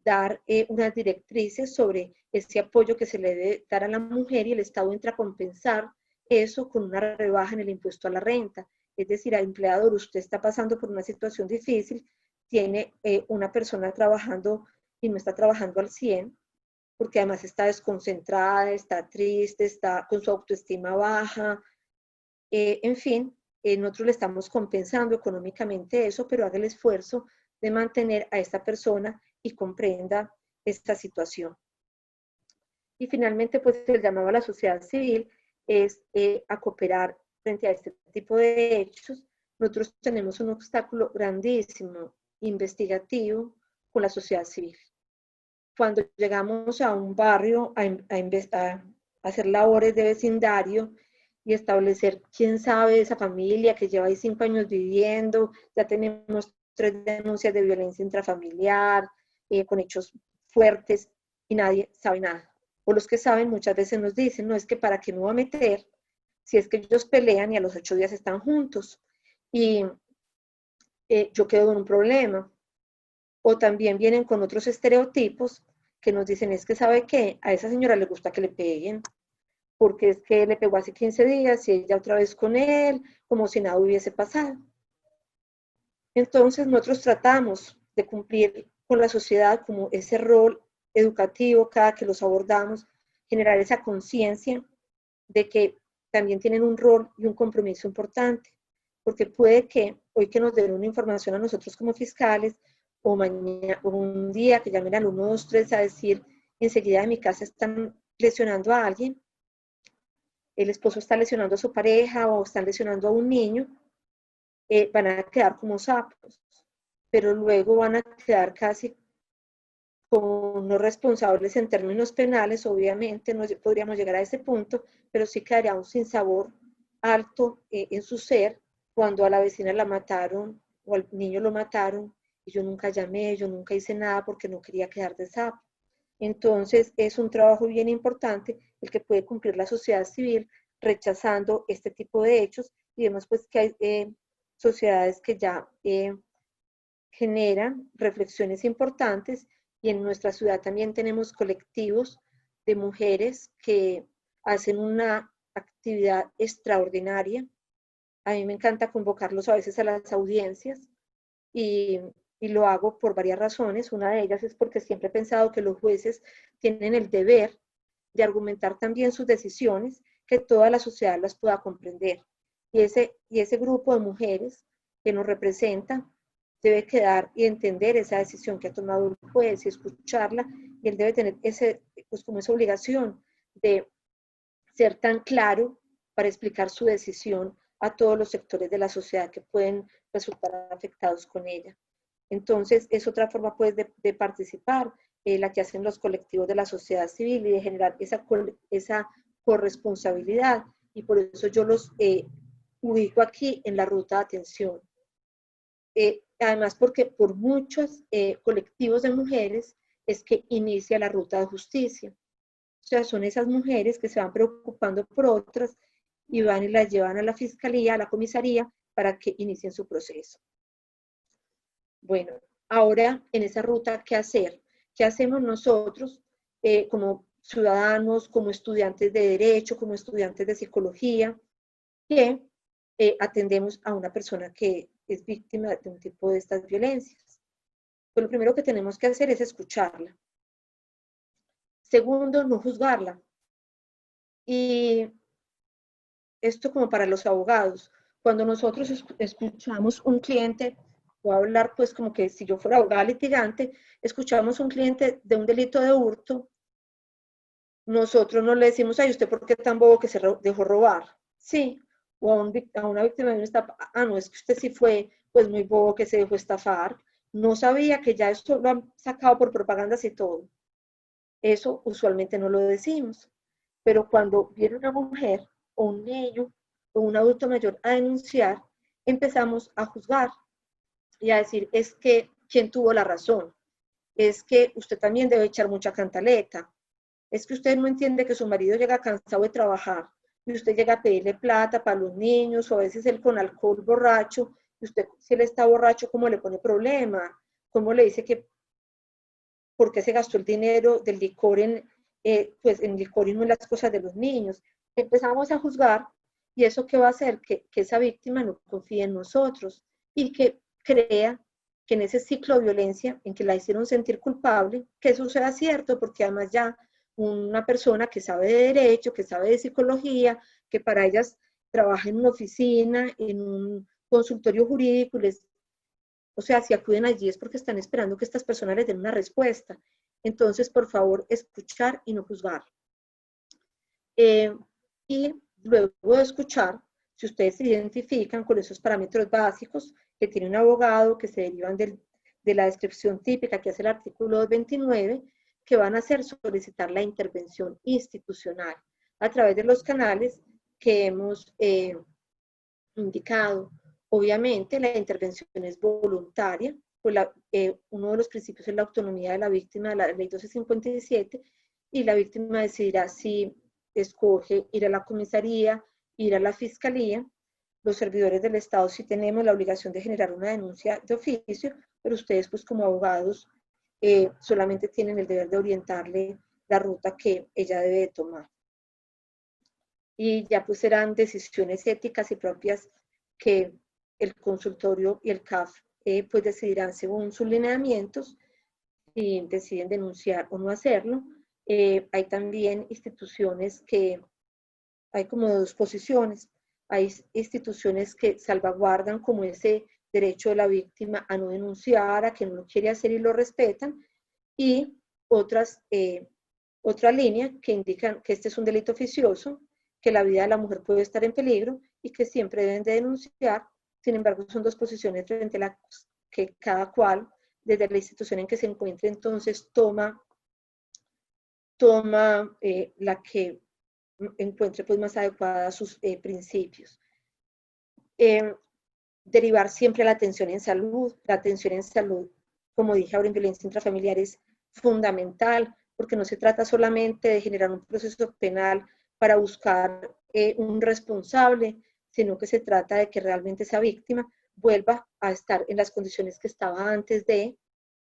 dar unas directrices sobre ese apoyo que se le debe dar a la mujer, y el Estado entra a compensar eso con una rebaja en el impuesto a la renta. Es decir, al empleador, usted está pasando por una situación difícil, tiene una persona trabajando y no está trabajando al 100, porque además está desconcentrada, está triste, está con su autoestima baja, en fin, nosotros le estamos compensando económicamente eso, pero haga el esfuerzo de mantener a esta persona y comprenda esta situación. Y finalmente, pues el llamado a la sociedad civil es a cooperar frente a este tipo de hechos.Nosotros tenemos un obstáculo grandísimo, investigativo, con la sociedad civil. Cuando llegamos a un barrio a hacer labores de vecindario y establecer quién sabe de esa familia que lleva ahí 5 años viviendo, ya tenemos 3 denuncias de violencia intrafamiliar, con hechos fuertes, y nadie sabe nada. O los que saben muchas veces nos dicen, no, es que para qué me voy a meter si es que ellos pelean y a los 8 días están juntos. Y yo quedo en un problema. O también vienen con otros estereotipos que nos dicen, es que sabe que a esa señora le gusta que le peguen, porque es que le pegó hace 15 días y ella otra vez con él, como si nada hubiese pasado. Entonces nosotros tratamos de cumplir con la sociedad como ese rol educativo cada que los abordamos, generar esa conciencia de que también tienen un rol y un compromiso importante, porque puede que hoy que nos den una información a nosotros como fiscales, o mañana, o un día que llamen al 123 a decir, enseguida de mi casa están lesionando a alguien, el esposo está lesionando a su pareja o están lesionando a un niño, van a quedar como sapos, pero luego van a quedar casi como no responsables en términos penales. Obviamente no podríamos llegar a ese punto, pero sí quedaría un sinsabor alto en su ser cuando a la vecina la mataron o al niño lo mataron y yo nunca llamé, yo nunca hice nada porque no quería quedar de sapo. Entonces es un trabajo bien importante el que puede cumplir la sociedad civil rechazando este tipo de hechos, y vemos pues que hay sociedades que ya generan reflexiones importantes, y en nuestra ciudad también tenemos colectivos de mujeres que hacen una actividad extraordinaria. A mí me encanta convocarlos a veces a las audiencias y, y lo hago por varias razones. Una de ellas es porque siempre he pensado que los jueces tienen el deber de argumentar también sus decisiones, que toda la sociedad las pueda comprender. Y ese grupo de mujeres que nos representan debe quedar y entender esa decisión que ha tomado el juez y escucharla, y él debe tener pues como esa obligación de ser tan claro para explicar su decisión a todos los sectores de la sociedad que pueden resultar afectados con ella. Entonces, es otra forma pues de participar, la que hacen los colectivos de la sociedad civil, y de generar esa corresponsabilidad, y por eso yo los ubico aquí en la ruta de atención. Además, porque por muchos colectivos de mujeres es que inicia la ruta de justicia. O sea, son esas mujeres que se van preocupando por otras y van y las llevan a la fiscalía, a la comisaría, para que inicien su proceso. Bueno, ahora en esa ruta, ¿qué hacer? ¿Qué hacemos nosotros como ciudadanos, como estudiantes de Derecho, como estudiantes de Psicología, que atendemos a una persona que es víctima de un tipo de estas violencias? Pues lo primero que tenemos que hacer es escucharla. Segundo, no juzgarla. Y esto como para los abogados. Cuando nosotros escuchamos un cliente, voy a hablar pues como que si yo fuera abogada litigante, escuchamos un cliente de un delito de hurto, nosotros no le decimos, ay, ¿usted por qué tan bobo que se dejó robar? Sí. O a una víctima de una estafa, no, es que usted sí fue pues muy bobo que se dejó estafar, no sabía que ya esto lo han sacado por propagandas y todo. Eso usualmente no lo decimos. Pero cuando viene una mujer o un niño o un adulto mayor a denunciar, empezamos a juzgar y a decir, es que, ¿quién tuvo la razón? Es que usted también debe echar mucha cantaleta. Es que usted no entiende que su marido llega cansado de trabajar y usted llega a pedirle plata para los niños, o a veces él con alcohol borracho, y usted, si él está borracho, ¿cómo le pone problema? ¿Cómo le dice que por qué se gastó el dinero del licor pues en licor y no en las cosas de los niños? Empezamos a juzgar, y eso qué va a hacer que esa víctima no confíe en nosotros y que crea que en ese ciclo de violencia en que la hicieron sentir culpable, que eso sea cierto, porque además ya una persona que sabe de derecho, que sabe de psicología, que para ellas trabaja en una oficina, en un consultorio jurídico, o sea, si acuden allí es porque están esperando que estas personas les den una respuesta. Entonces, por favor, escuchar y no juzgar. Y luego de escuchar, si ustedes se identifican con esos parámetros básicos que tiene un abogado, que se derivan de la descripción típica que hace el artículo 229, que van a hacer solicitar la intervención institucional a través de los canales que hemos indicado. Obviamente, la intervención es voluntaria, pues uno de los principios es la autonomía de la víctima de la ley 1257, y la víctima decidirá si escoge ir a la comisaría, ir a la fiscalía. Los servidores del Estado sí tenemos la obligación de generar una denuncia de oficio, pero ustedes, pues como abogados, solamente tienen el deber de orientarle la ruta que ella debe tomar. Y ya pues serán decisiones éticas y propias que el consultorio y el CAF pues decidirán según sus lineamientos si deciden denunciar o no hacerlo. Hay también instituciones que, hay como dos posiciones. Hay instituciones que salvaguardan como ese derecho de la víctima a no denunciar, a que no lo quiere hacer y lo respetan, y otra línea que indican que este es un delito oficioso, que la vida de la mujer puede estar en peligro y que siempre deben de denunciar. Sin embargo, son dos posiciones frente a las que cada cual, desde la institución en que se encuentre, entonces toma la que encuentre pues más adecuada a sus principios. Derivar siempre la atención en salud. La atención en salud, como dije ahora, en violencia intrafamiliar es fundamental, porque no se trata solamente de generar un proceso penal para buscar un responsable, sino que se trata de que realmente esa víctima vuelva a estar en las condiciones que estaba antes de,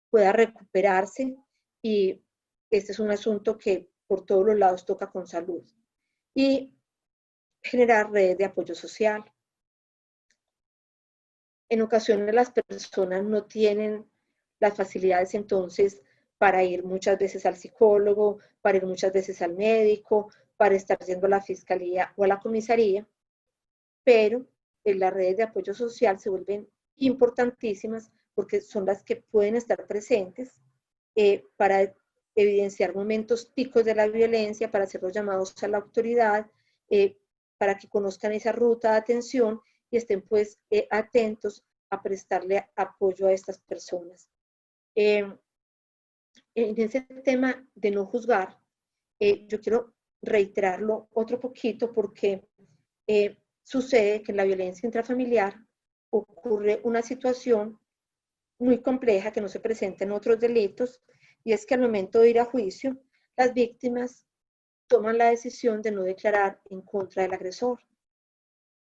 pueda recuperarse, y este es un asunto que por todos los lados toca con salud. Y generar redes de apoyo social. En ocasiones las personas no tienen las facilidades entonces para ir muchas veces al psicólogo, para ir muchas veces al médico, para estar yendo a la fiscalía o a la comisaría, pero en las redes de apoyo social se vuelven importantísimas porque son las que pueden estar presentes para evidenciar momentos picos de la violencia, para hacer los llamados a la autoridad, para que conozcan esa ruta de atención y estén pues atentos a prestarle apoyo a estas personas. En ese tema de no juzgar, yo quiero reiterarlo otro poquito porque sucede que en la violencia intrafamiliar ocurre una situación muy compleja que no se presenta en otros delitos, y es que al momento de ir a juicio, las víctimas toman la decisión de no declarar en contra del agresor.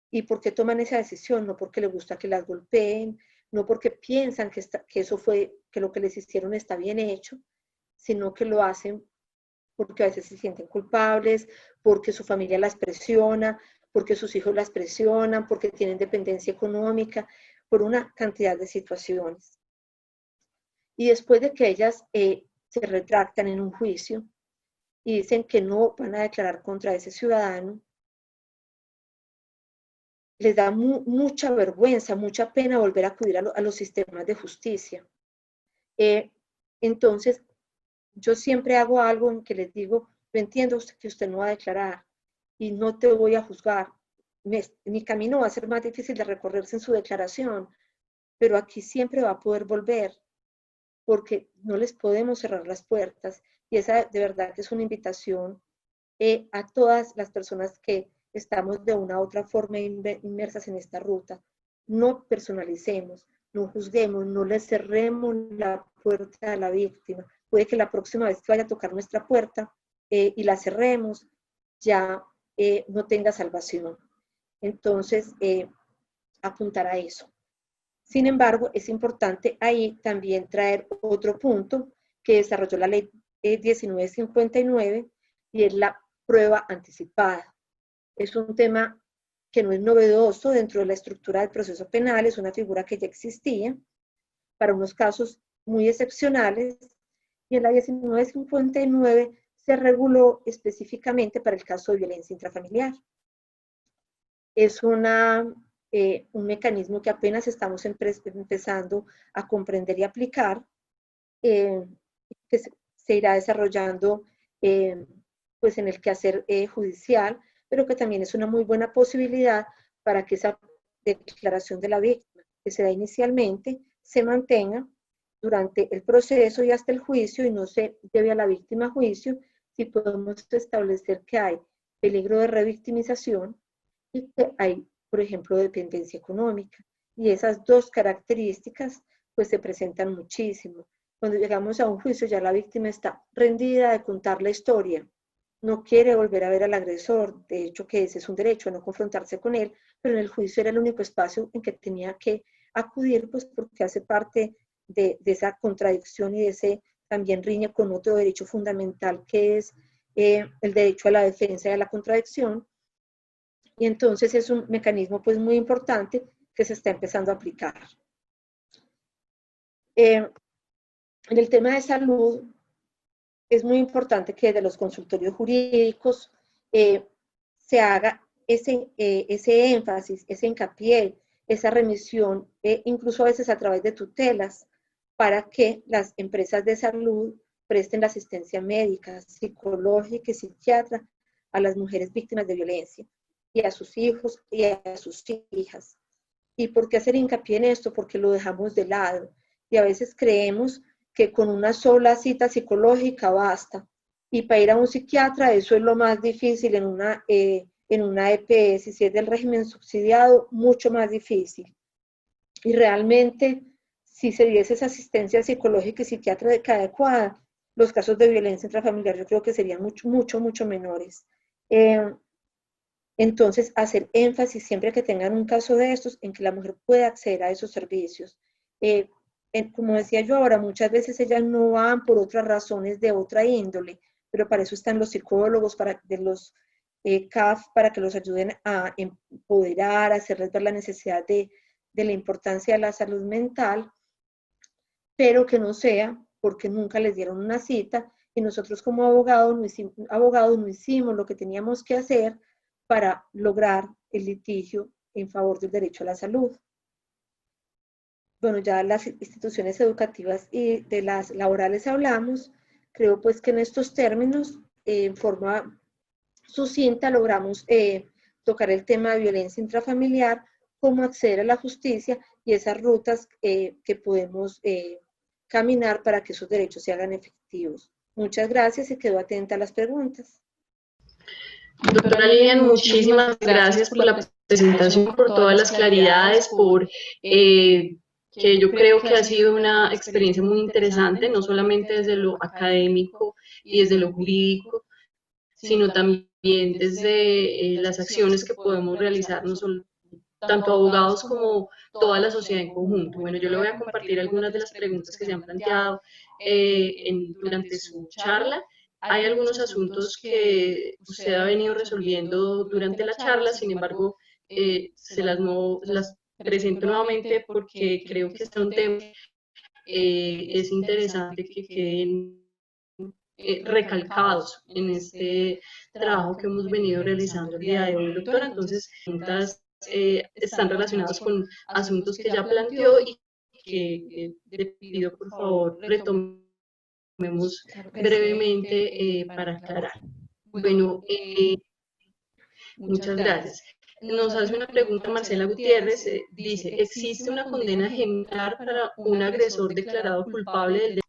¿Y por qué toman esa decisión? No porque les gusta que las golpeen, no porque piensan que eso fue, que lo que les hicieron está bien hecho, sino que lo hacen porque a veces se sienten culpables, porque su familia las presiona, porque sus hijos las presionan, porque tienen dependencia económica, por una cantidad de situaciones. Y después de que ellas se retractan en un juicio y dicen que no van a declarar contra ese ciudadano, les da mucha vergüenza, mucha pena volver a acudir a los sistemas de justicia. Entonces, yo siempre hago algo en que les digo, yo entiendo que usted no va a declarar y no te voy a juzgar. Mi camino va a ser más difícil de recorrerse en su declaración, pero aquí siempre va a poder volver, porque no les podemos cerrar las puertas. Y esa de verdad que es una invitación a todas las personas que estamos de una u otra forma inmersas en esta ruta. No personalicemos, no juzguemos, no le cerremos la puerta a la víctima. Puede que la próxima vez que vaya a tocar nuestra puerta y la cerremos, ya no tenga salvación. Entonces, apuntar a eso. Sin embargo, es importante ahí también traer otro punto que desarrolló la ley 1959, y es la prueba anticipada. Es un tema que no es novedoso dentro de la estructura del proceso penal, es una figura que ya existía para unos casos muy excepcionales, y en la 1959 se reguló específicamente para el caso de violencia intrafamiliar. es un mecanismo que apenas estamos empezando a comprender y aplicar, que se irá desarrollando pues en el quehacer judicial, pero que también es una muy buena posibilidad para que esa declaración de la víctima que se da inicialmente se mantenga durante el proceso y hasta el juicio y no se lleve a la víctima a juicio si podemos establecer que hay peligro de revictimización y que hay, por ejemplo, dependencia económica. Y esas dos características pues se presentan muchísimo. Cuando llegamos a un juicio ya la víctima está rendida de contar la historia, no quiere volver a ver al agresor, de hecho que ese es un derecho a no confrontarse con él, pero en el juicio era el único espacio en que tenía que acudir, pues porque hace parte de esa contradicción y de ese también riñe con otro derecho fundamental que es el derecho a la defensa y a la contradicción, y entonces es un mecanismo pues muy importante que se está empezando a aplicar. En el tema de salud, es muy importante que de los consultorios jurídicos se haga ese énfasis, ese hincapié, esa remisión, incluso a veces a través de tutelas, para que las empresas de salud presten la asistencia médica, psicológica y psiquiatra a las mujeres víctimas de violencia y a sus hijos y a sus hijas. ¿Y por qué hacer hincapié en esto? Porque lo dejamos de lado y a veces creemos que con una sola cita psicológica basta. Y para ir a un psiquiatra eso es lo más difícil en una EPS, si es del régimen subsidiado, mucho más difícil. Y realmente, si se diese esa asistencia psicológica y psiquiátrica adecuada, los casos de violencia intrafamiliar yo creo que serían mucho menores. Entonces, hacer énfasis siempre que tengan un caso de estos en que la mujer pueda acceder a esos servicios. Como decía yo ahora, muchas veces ellas no van por otras razones de otra índole, pero para eso están los psicólogos, de los CAF, para que los ayuden a empoderar, a hacerles ver la necesidad de la importancia de la salud mental, pero que no sea porque nunca les dieron una cita y nosotros como abogados no hicimos lo que teníamos que hacer para lograr el litigio en favor del derecho a la salud. Bueno, ya las instituciones educativas y de las laborales hablamos. Creo pues que en estos términos, en forma sucinta, logramos tocar el tema de violencia intrafamiliar, cómo acceder a la justicia y esas rutas que podemos caminar para que esos derechos se hagan efectivos. Muchas gracias y quedo atenta a las preguntas. Doctora Lilian, muchísimas gracias por la presentación, por todas las claridades, por que yo creo que ha sido una experiencia muy interesante, no solamente desde lo académico y desde lo jurídico, sino también desde las acciones que podemos realizar, no solo tanto abogados como toda la sociedad en conjunto. Bueno, yo le voy a compartir algunas de las preguntas que se han planteado durante su charla. Hay algunos asuntos que usted ha venido resolviendo durante la charla, sin embargo, las presento nuevamente porque creo que son temas es interesante que queden recalcados en este trabajo que hemos venido realizando el día de hoy, doctora. Entonces, preguntas están relacionadas con asuntos que ya planteó y que le pido, por favor, retomemos brevemente para aclarar. Bueno, muchas gracias. Nos hace una pregunta Marcela Gutiérrez, dice, ¿existe una condena ejemplar para un agresor declarado culpable del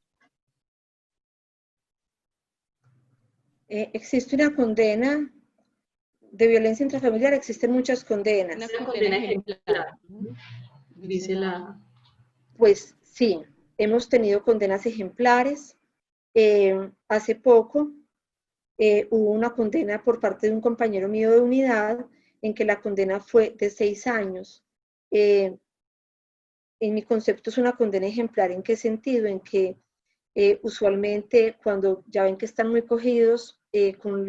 Existe una condena de violencia intrafamiliar, existen muchas condenas. Una condena ejemplar, dice la... Pues sí, hemos tenido condenas ejemplares. Hace poco hubo una condena por parte de un compañero mío de unidad en que la condena fue de 6 años. En mi concepto es una condena ejemplar. ¿En qué sentido? En que usualmente cuando ya ven que están muy cogidos con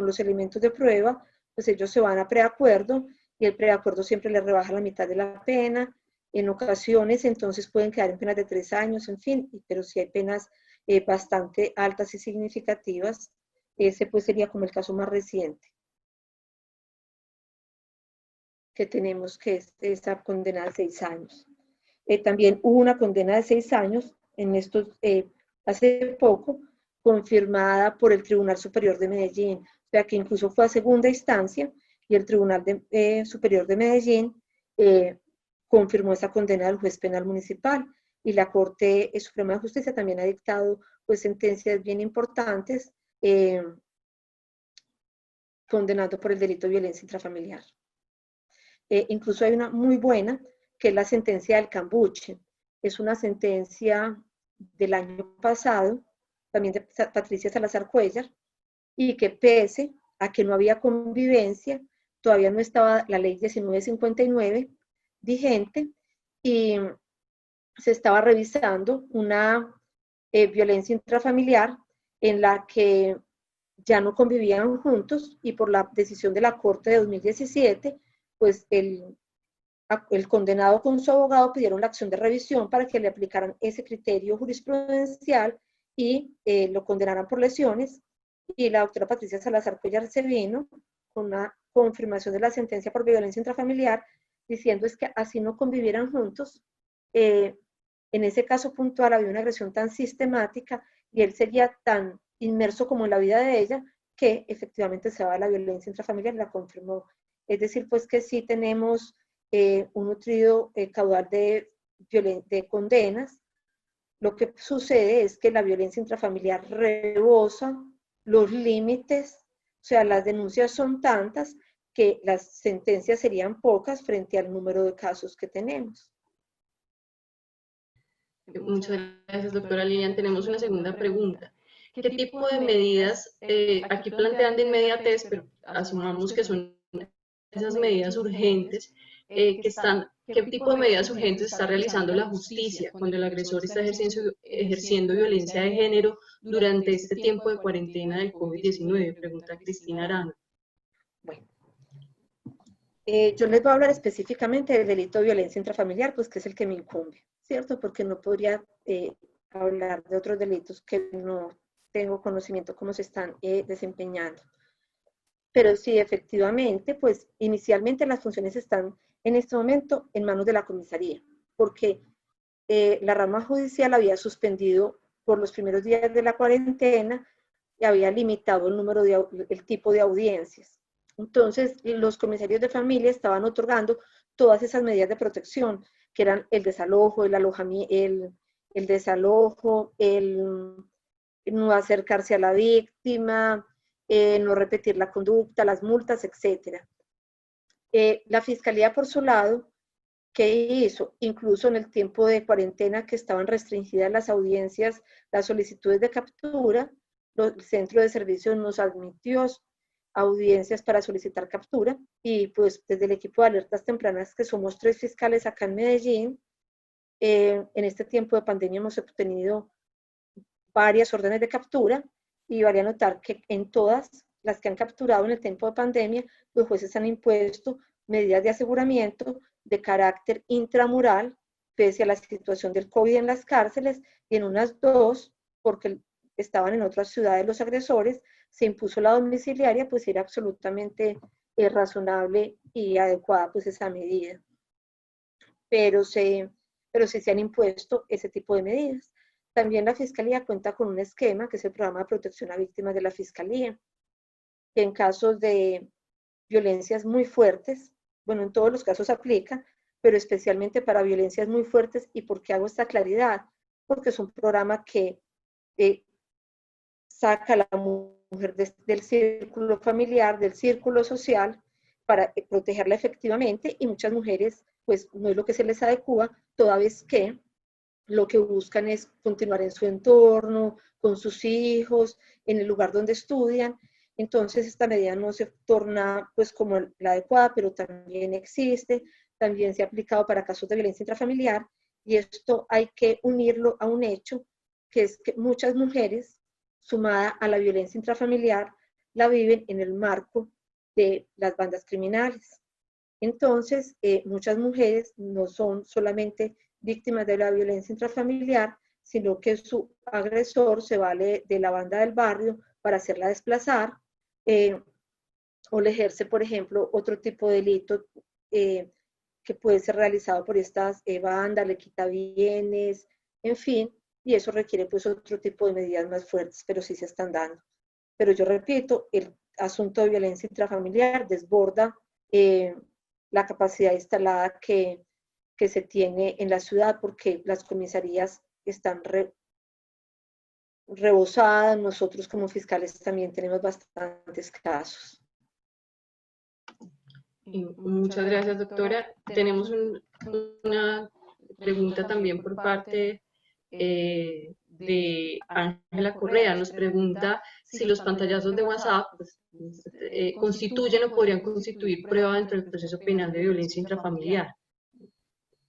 los elementos de prueba, pues ellos se van a preacuerdo y el preacuerdo siempre les rebaja la mitad de la pena. En ocasiones entonces pueden quedar en penas de 3 años, en fin, pero si hay penas bastante altas y significativas, ese pues sería como el caso más reciente. que tenemos, que es esa condena de 6 años. También hubo una condena de 6 años en estos, hace poco, confirmada por el Tribunal Superior de Medellín, o sea que incluso fue a segunda instancia y el Tribunal Superior de Medellín confirmó esa condena del juez penal municipal, y la Corte Suprema de Justicia también ha dictado pues sentencias bien importantes condenando por el delito de violencia intrafamiliar. Incluso hay una muy buena, que es la sentencia del Cambuche. Es una sentencia del año pasado, también de Patricia Salazar Cuellar, y que pese a que no había convivencia, todavía no estaba la ley 1959 vigente, y se estaba revisando una violencia intrafamiliar en la que ya no convivían juntos, y por la decisión de la Corte de 2017, pues el condenado con su abogado pidieron la acción de revisión para que le aplicaran ese criterio jurisprudencial y lo condenaran por lesiones, y la doctora Patricia Salazar Cuellar se vino con una confirmación de la sentencia por violencia intrafamiliar, diciendo es que así no convivieran juntos, en ese caso puntual había una agresión tan sistemática y él sería tan inmerso como en la vida de ella, que efectivamente se va a la violencia intrafamiliar, la confirmó. Es decir, pues que sí tenemos un nutrido caudal de condenas. Lo que sucede es que la violencia intrafamiliar rebosa los límites, o sea, las denuncias son tantas que las sentencias serían pocas frente al número de casos que tenemos. Muchas gracias, doctora Lilian. Tenemos una segunda pregunta. ¿Qué tipo de medidas, aquí plantean de inmediatez, pero asumamos que son esas medidas urgentes, qué tipo de medidas urgentes está realizando la justicia cuando el agresor está ejerciendo violencia de género durante este tiempo de cuarentena del COVID-19? Pregunta Cristina Arana. Bueno, yo les voy a hablar específicamente del delito de violencia intrafamiliar, pues que es el que me incumbe, ¿cierto? Porque no podría hablar de otros delitos que no tengo conocimiento cómo se están desempeñando. Pero sí, efectivamente, pues inicialmente las funciones están en este momento en manos de la comisaría, porque la rama judicial había suspendido por los primeros días de la cuarentena y había limitado el tipo de audiencias. Entonces, los comisarios de familia estaban otorgando todas esas medidas de protección, que eran el desalojo, el alojamiento, el desalojo, el no acercarse a la víctima, no repetir la conducta, las multas, etc. La fiscalía, por su lado, ¿qué hizo? Incluso en el tiempo de cuarentena, que estaban restringidas las audiencias, las solicitudes de captura, el centro de servicios nos admitió audiencias para solicitar captura, y pues desde el equipo de alertas tempranas, que somos 3 fiscales acá en Medellín, en este tiempo de pandemia hemos obtenido varias órdenes de captura, y vale a notar que en todas las que han capturado en el tiempo de pandemia, los jueces han impuesto medidas de aseguramiento de carácter intramural, pese a la situación del COVID en las cárceles, y en unas 2, porque estaban en otras ciudades los agresores, se impuso la domiciliaria, pues era absolutamente razonable y adecuada pues esa medida. Pero sí se han impuesto ese tipo de medidas. También la Fiscalía cuenta con un esquema, que es el Programa de Protección a Víctimas de la Fiscalía, que en casos de violencias muy fuertes, bueno, en todos los casos aplica, pero especialmente para violencias muy fuertes. ¿Y por qué hago esta claridad? Porque es un programa que saca a la mujer del círculo familiar, del círculo social, para protegerla efectivamente, y muchas mujeres, pues no es lo que se les adecua, toda vez que lo que buscan es continuar en su entorno, con sus hijos, en el lugar donde estudian. Entonces esta medida no se torna pues como la adecuada, pero también existe, también se ha aplicado para casos de violencia intrafamiliar, y esto hay que unirlo a un hecho, que es que muchas mujeres, sumada a la violencia intrafamiliar, la viven en el marco de las bandas criminales. Entonces, muchas mujeres no son solamente víctimas de la violencia intrafamiliar, sino que su agresor se vale de la banda del barrio para hacerla desplazar, o le ejerce, por ejemplo, otro tipo de delito que puede ser realizado por estas bandas, le quita bienes, en fin, y eso requiere pues otro tipo de medidas más fuertes, pero sí se están dando. Pero yo repito, el asunto de violencia intrafamiliar desborda la capacidad instalada que se tiene en la ciudad, porque las comisarías están rebosadas, nosotros como fiscales también tenemos bastantes casos. Muchas gracias, doctora. Tenemos una pregunta también por parte de Ángela Correa. Nos pregunta si los pantallazos de WhatsApp pues, constituyen o podrían constituir prueba dentro del proceso penal de violencia intrafamiliar,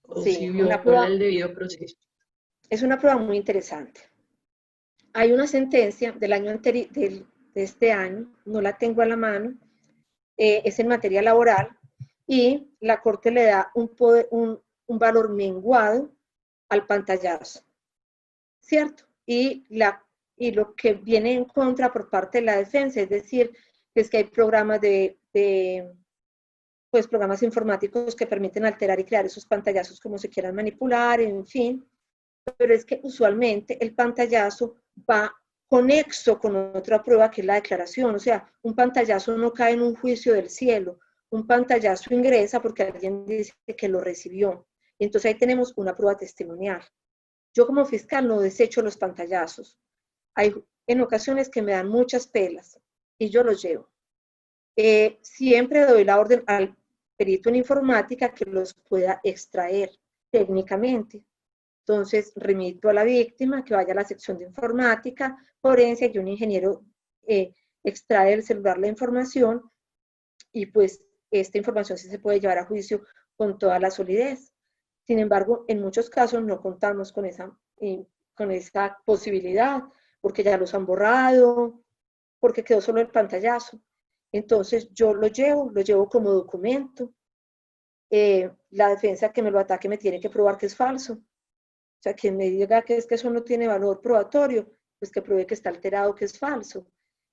o Sí, si viola el debido proceso. Es una prueba muy interesante. Hay una sentencia del año anterior, de este año, no la tengo a la mano, es en materia laboral, y la Corte le da un valor menguado al pantallazo, ¿cierto? Y lo que viene en contra por parte de la defensa, es decir, es que hay programas pues programas informáticos que permiten alterar y crear esos pantallazos como se quieran manipular, en fin, pero es que usualmente el pantallazo va conexo con otra prueba que es la declaración, o sea, un pantallazo no cae en un juicio del cielo, un pantallazo ingresa porque alguien dice que lo recibió, y entonces ahí tenemos una prueba testimonial. Yo como fiscal no desecho los pantallazos, hay en ocasiones que me dan muchas pelas y yo los llevo. Siempre doy la orden al perito en informática que los pueda extraer técnicamente. Entonces, remito a la víctima que vaya a la sección de informática, forense, y un ingeniero extrae del celular la información y pues esta información sí se puede llevar a juicio con toda la solidez. Sin embargo, en muchos casos no contamos con esa posibilidad, porque ya los han borrado, porque quedó solo el pantallazo. Entonces, yo lo llevo como documento. La defensa que me lo ataque me tiene que probar que es falso. O sea, quien me diga que es que eso no tiene valor probatorio, pues que pruebe que está alterado, que es falso.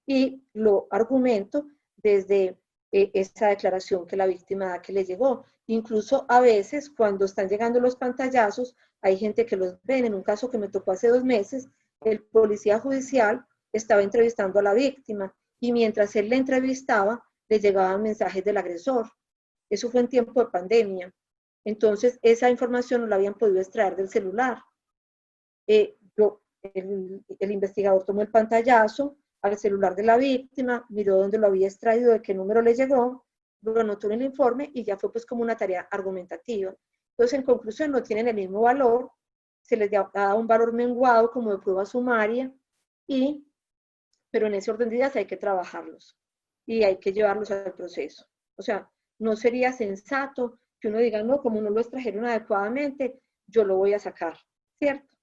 Y lo argumento desde esa declaración que la víctima da que le llegó. Incluso a veces, cuando están llegando los pantallazos, hay gente que los ven. En un caso que me tocó hace 2 meses, el policía judicial estaba entrevistando a la víctima y mientras él la entrevistaba, le llegaban mensajes del agresor. Eso fue en tiempo de pandemia. Entonces, esa información no la habían podido extraer del celular. El investigador tomó el pantallazo al celular de la víctima, miró dónde lo había extraído, de qué número le llegó, lo anotó en el informe y ya fue pues como una tarea argumentativa. Entonces, en conclusión, no tienen el mismo valor, se les da un valor menguado como de prueba sumaria, pero en ese orden de ideas hay que trabajarlos y hay que llevarlos al proceso. O sea, no sería sensato que uno diga, no, como no lo extrajeron adecuadamente, yo lo voy a sacar, ¿cierto?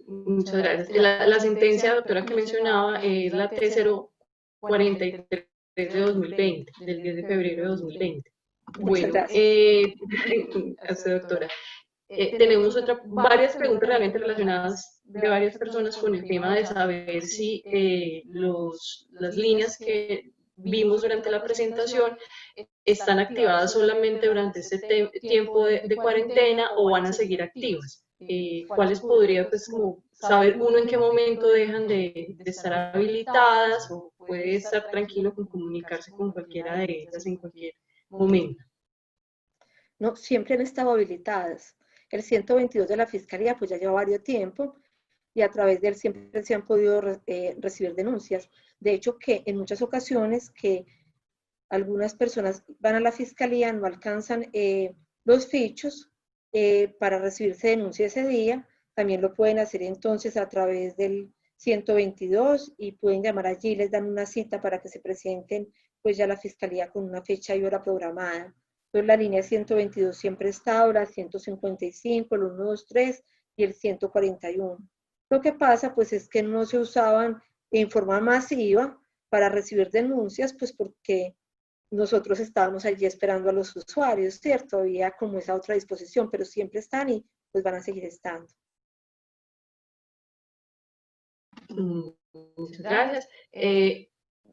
Muchas gracias. La sentencia, doctora, que mencionaba es la T043 de 2020, del 10 de febrero de 2020. Bueno, doctora. Tenemos varias preguntas realmente relacionadas de varias personas con el tema de saber si las líneas que vimos durante la presentación están activadas solamente durante este tiempo de cuarentena o van a seguir activas. ¿Cuáles podría, pues, como saber uno en qué momento dejan de estar habilitadas o puede estar tranquilo con comunicarse con cualquiera de ellas en cualquier momento? No, siempre han estado habilitadas. El 122 de la Fiscalía pues ya lleva varios tiempo y a través de él siempre se han podido recibir denuncias. De hecho, que en muchas ocasiones que algunas personas van a la Fiscalía, no alcanzan los fichos para recibirse denuncia ese día, también lo pueden hacer entonces a través del 122 y pueden llamar allí, les dan una cita para que se presenten pues ya a la Fiscalía con una fecha y hora programada. Entonces la línea 122 siempre está, la 155, el 123 y el 141. Lo que pasa pues es que no se usaban en forma masiva para recibir denuncias, pues porque nosotros estábamos allí esperando a los usuarios, ¿cierto? Había como esa otra disposición, pero siempre están y pues van a seguir estando. Muchas gracias.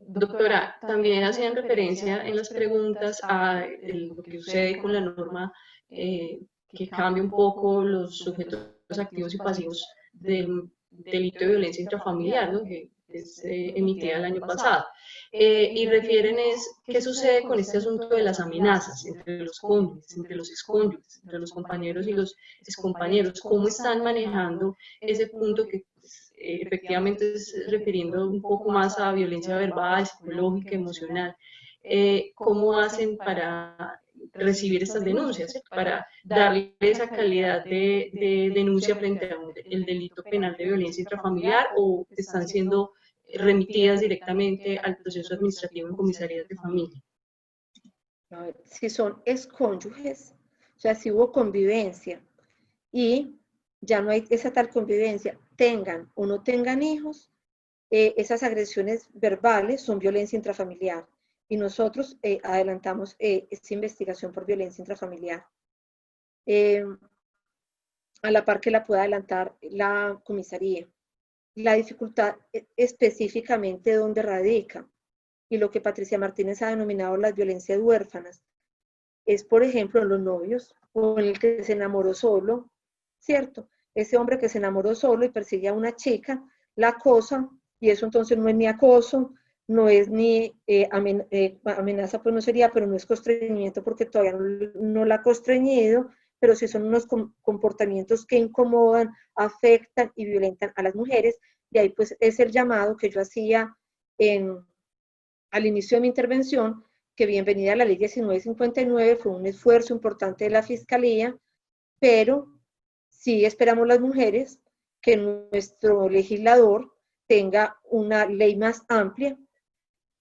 Doctora, también hacían referencia en las preguntas a lo que sucede con la norma que cambia un poco los sujetos activos y pasivos del delito de violencia intrafamiliar, ¿no? Que es emitida el año pasado. Y refieren es qué sucede con este asunto de las amenazas entre los cónyuges, entre los excónyuges, entre los compañeros y los excompañeros, cómo están manejando ese punto que efectivamente es refiriendo un poco más a violencia verbal, psicológica, emocional. ¿Cómo hacen para recibir estas denuncias, para darle esa calidad de denuncia frente al delito penal de violencia intrafamiliar, o están siendo remitidas directamente al proceso administrativo en comisarías de familia? A ver, si son excónyuges, o sea, si hubo convivencia y ya no hay esa tal convivencia, tengan o no tengan hijos, esas agresiones verbales son violencia intrafamiliar y nosotros adelantamos esta investigación por violencia intrafamiliar. A la par que la pueda adelantar la comisaría. La dificultad específicamente dónde radica y lo que Patricia Martínez ha denominado las violencias huérfanas es, por ejemplo, en los novios o en el que se enamoró solo, ¿cierto? Ese hombre que se enamoró solo y persigue a una chica, la acosa, y eso entonces no es ni acoso, no es ni amenaza, pues no sería, pero no es constreñimiento porque todavía no la ha constreñido, pero sí son unos comportamientos que incomodan, afectan y violentan a las mujeres, y ahí pues es el llamado que yo hacía al inicio de mi intervención, que bienvenida a la ley 1959, fue un esfuerzo importante de la Fiscalía, pero sí esperamos las mujeres que nuestro legislador tenga una ley más amplia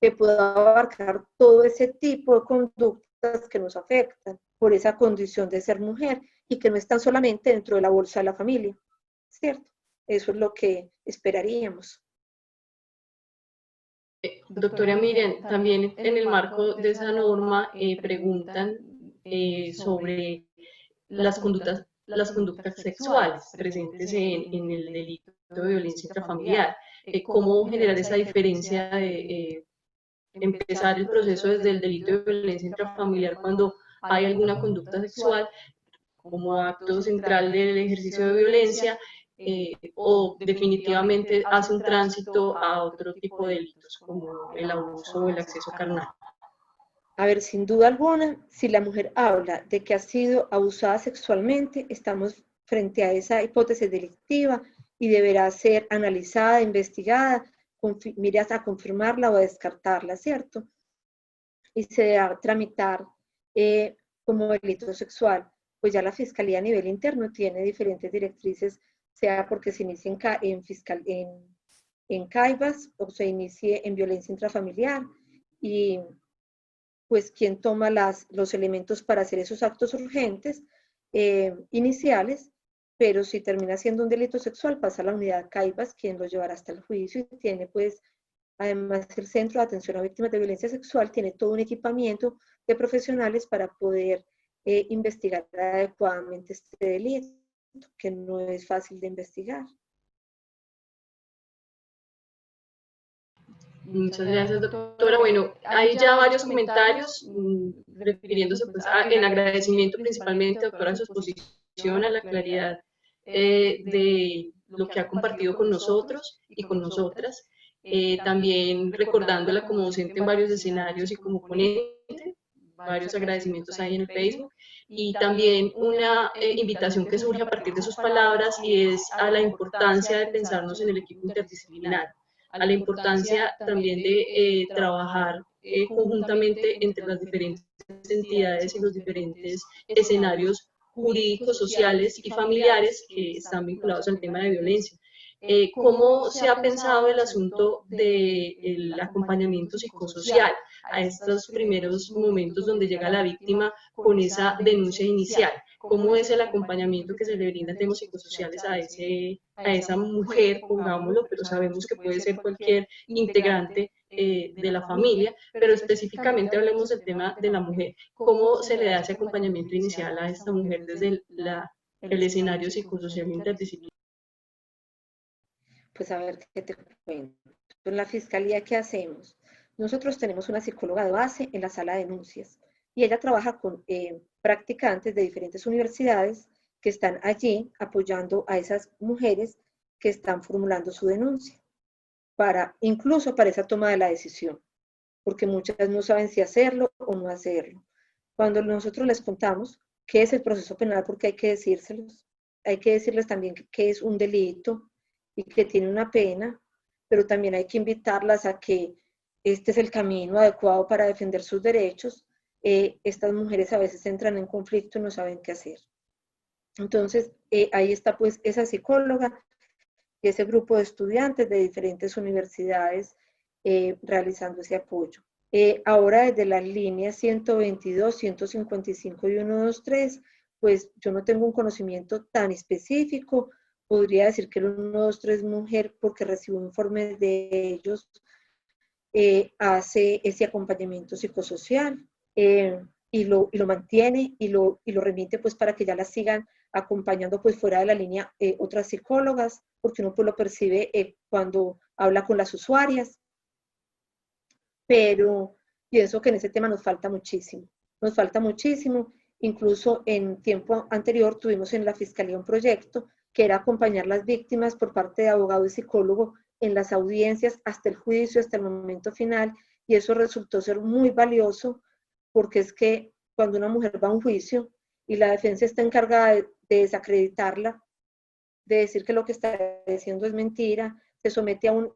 que pueda abarcar todo ese tipo de conductas que nos afectan por esa condición de ser mujer y que no están solamente dentro de la bolsa de la familia, ¿cierto? Eso es lo que esperaríamos. Doctora Miriam, también en el marco de esa norma preguntan sobre las conductas sexuales presentes en el delito de violencia intrafamiliar. ¿Cómo generar esa diferencia de empezar el proceso desde el delito de violencia intrafamiliar cuando hay alguna conducta sexual como acto central del ejercicio de violencia, o definitivamente hace un tránsito a otro tipo de delitos como el abuso o el acceso carnal? A ver, sin duda alguna, si la mujer habla de que ha sido abusada sexualmente, estamos frente a esa hipótesis delictiva y deberá ser analizada, investigada, miras a confirmarla o a descartarla, ¿cierto? Y se deberá tramitar como delito sexual. Pues ya la Fiscalía a nivel interno tiene diferentes directrices, sea porque se inicie en CAIBAS o se inicie en violencia intrafamiliar, y pues quien toma los elementos para hacer esos actos urgentes iniciales, pero si termina siendo un delito sexual, pasa a la unidad CAIBAS, quien lo llevará hasta el juicio, y tiene pues, además el Centro de Atención a Víctimas de Violencia Sexual tiene todo un equipamiento de profesionales para poder investigar adecuadamente este delito, que no es fácil de investigar. Muchas gracias, doctora. Bueno, hay ya varios comentarios refiriéndose pues, en agradecimiento principalmente, doctora, a su exposición, a la claridad de lo que ha compartido con nosotros y con nosotras. También recordándola como docente en varios escenarios y como ponente, varios agradecimientos ahí en el Facebook, y también una invitación que surge a partir de sus palabras, y es a la importancia de pensarnos en el equipo interdisciplinar, a la importancia también de trabajar conjuntamente entre las diferentes entidades y los diferentes escenarios jurídicos, sociales y familiares que están vinculados al tema de violencia. ¿Cómo se ha pensado el asunto del acompañamiento psicosocial a estos primeros momentos donde llega la víctima con esa denuncia inicial? ¿Cómo es el acompañamiento que se le brinda en temas psicosociales a esa mujer, pongámoslo, pero sabemos que puede ser cualquier integrante de la familia, pero específicamente hablemos del tema de la mujer? ¿Cómo se le da ese acompañamiento inicial a esta mujer desde el escenario psicosocial interdisciplinario? Pues a ver, ¿qué te cuento? En la Fiscalía, ¿qué hacemos? nosotros tenemos una psicóloga de base en la sala de denuncias y ella trabaja con practicantes de diferentes universidades que están allí apoyando a esas mujeres que están formulando su denuncia, incluso para esa toma de la decisión, porque muchas no saben si hacerlo o no hacerlo. Cuando nosotros les contamos qué es el proceso penal, porque hay que decírselos, hay que decirles también que es un delito y que tiene una pena, pero también hay que invitarlas a que este es el camino adecuado para defender sus derechos. Estas mujeres a veces entran en conflicto y no saben qué hacer. Entonces, ahí está pues esa psicóloga y ese grupo de estudiantes de diferentes universidades realizando ese apoyo. Ahora desde las líneas 122, 155 y 123, pues yo no tengo un conocimiento tan específico. Podría decir que el 123 mujer porque recibo informes de ellos, hace ese acompañamiento psicosocial y lo mantiene y lo remite pues para que ya las sigan acompañando pues fuera de la línea otras psicólogas, porque uno pues lo percibe cuando habla con las usuarias. Pero pienso que en ese tema nos falta muchísimo. Incluso en tiempo anterior tuvimos en la Fiscalía un proyecto que era acompañar las víctimas por parte de abogado y psicólogo en las audiencias hasta el juicio, hasta el momento final, y eso resultó ser muy valioso, porque es que cuando una mujer va a un juicio y la defensa está encargada de desacreditarla, de decir que lo que está diciendo es mentira, se somete a un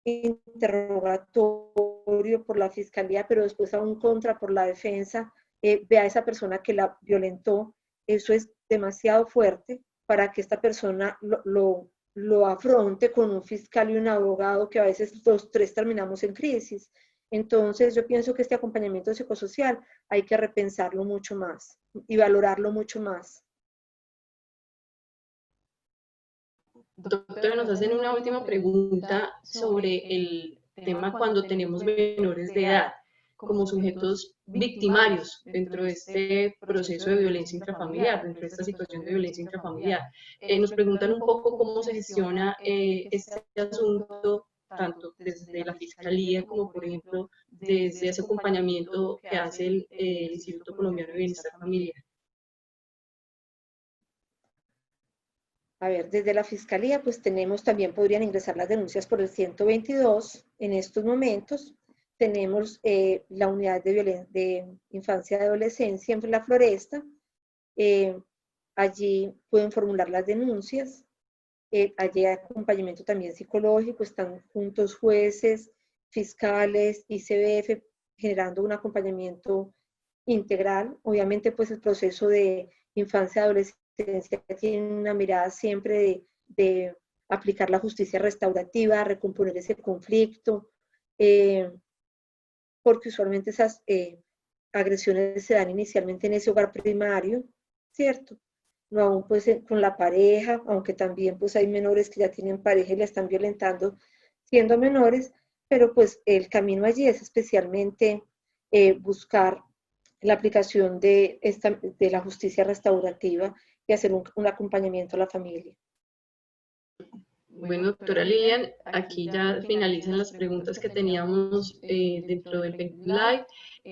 interrogatorio por la fiscalía, pero después a un contra por la defensa, ve a esa persona que la violentó. Eso es demasiado fuerte para que esta persona lo afronte con un fiscal y un abogado, que a veces los tres terminamos en crisis. Entonces yo pienso que este acompañamiento psicosocial hay que repensarlo mucho más y valorarlo mucho más. Doctora, nos hacen una última pregunta sobre el tema cuando tenemos menores de edad como sujetos victimarios dentro de este proceso de violencia intrafamiliar, dentro de esta situación de violencia intrafamiliar. Nos preguntan un poco cómo se gestiona este asunto, tanto desde la Fiscalía como, por ejemplo, desde ese acompañamiento que hace el Instituto Colombiano de Bienestar Familiar. A ver, desde la Fiscalía, pues también podrían ingresar las denuncias por el 122 en estos momentos. Tenemos la unidad de infancia y adolescencia en la Floresta. Allí pueden formular las denuncias. Allí hay acompañamiento también psicológico, están juntos jueces, fiscales, ICBF, generando un acompañamiento integral. Obviamente, pues el proceso de infancia y adolescencia tiene una mirada siempre de aplicar la justicia restaurativa, recomponer ese conflicto, porque usualmente esas agresiones se dan inicialmente en ese hogar primario, ¿cierto? No aún pues con la pareja, aunque también pues hay menores que ya tienen pareja y la están violentando siendo menores, pero pues el camino allí es especialmente buscar la aplicación de la justicia restaurativa y hacer un acompañamiento a la familia. Bueno, doctora Lilian, aquí ya finalizan las preguntas que teníamos dentro del Facebook Live.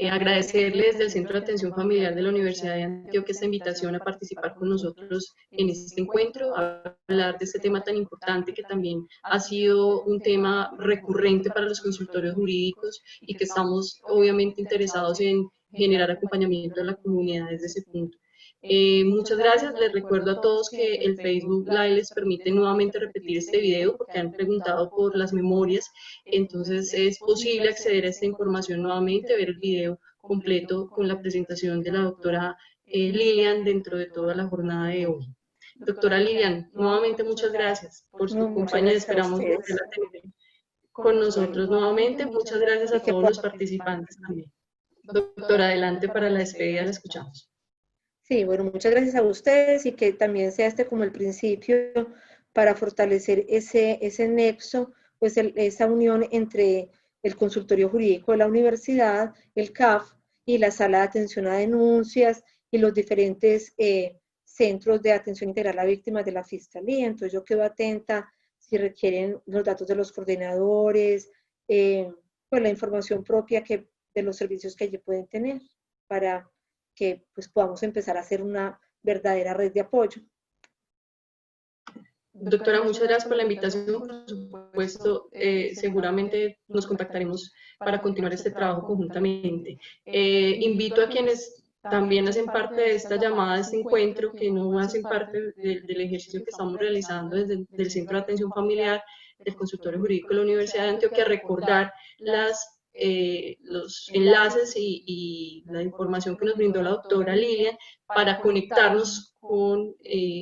Agradecerle desde el Centro de Atención Familiar de la Universidad de Antioquia esta invitación a participar con nosotros en este encuentro, a hablar de este tema tan importante que también ha sido un tema recurrente para los consultorios jurídicos y que estamos obviamente interesados en generar acompañamiento a la comunidad desde ese punto. Muchas gracias. Les recuerdo a todos que el Facebook Live les permite nuevamente repetir este video porque han preguntado por las memorias. Entonces es posible acceder a esta información nuevamente, ver el video completo con la presentación de la doctora Lilian dentro de toda la jornada de hoy. Doctora Lilian, nuevamente muchas gracias por su compañía. Esperamos volverla a tener con nosotros nuevamente. Muchas gracias a todos los participantes también. Doctora, adelante para la despedida, la escuchamos. Sí, bueno, muchas gracias a ustedes y que también sea como el principio para fortalecer ese nexo, pues esa unión entre el consultorio jurídico de la universidad, el CAF y la sala de atención a denuncias y los diferentes centros de atención integral a víctimas de la Fiscalía. Entonces yo quedo atenta si requieren los datos de los coordinadores, pues, la información propia de los servicios que allí pueden tener, para que pues, podamos empezar a hacer una verdadera red de apoyo. Doctora, muchas gracias por la invitación. Por supuesto, seguramente nos contactaremos para continuar este trabajo conjuntamente. Invito a quienes también hacen parte de esta llamada, de este encuentro, que no hacen parte del ejercicio que estamos realizando desde el Centro de Atención Familiar del Consultorio Jurídico de la Universidad de Antioquia, a recordar los enlaces y la información que nos brindó la doctora Lilian para conectarnos con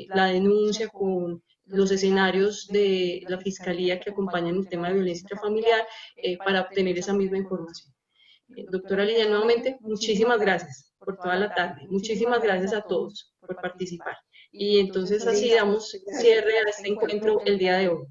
la denuncia, con los escenarios de la Fiscalía que acompañan el tema de violencia intrafamiliar para obtener esa misma información. Doctora Lidia, nuevamente, muchísimas gracias por toda la tarde. Muchísimas gracias a todos por participar. Y entonces así damos cierre a este encuentro el día de hoy.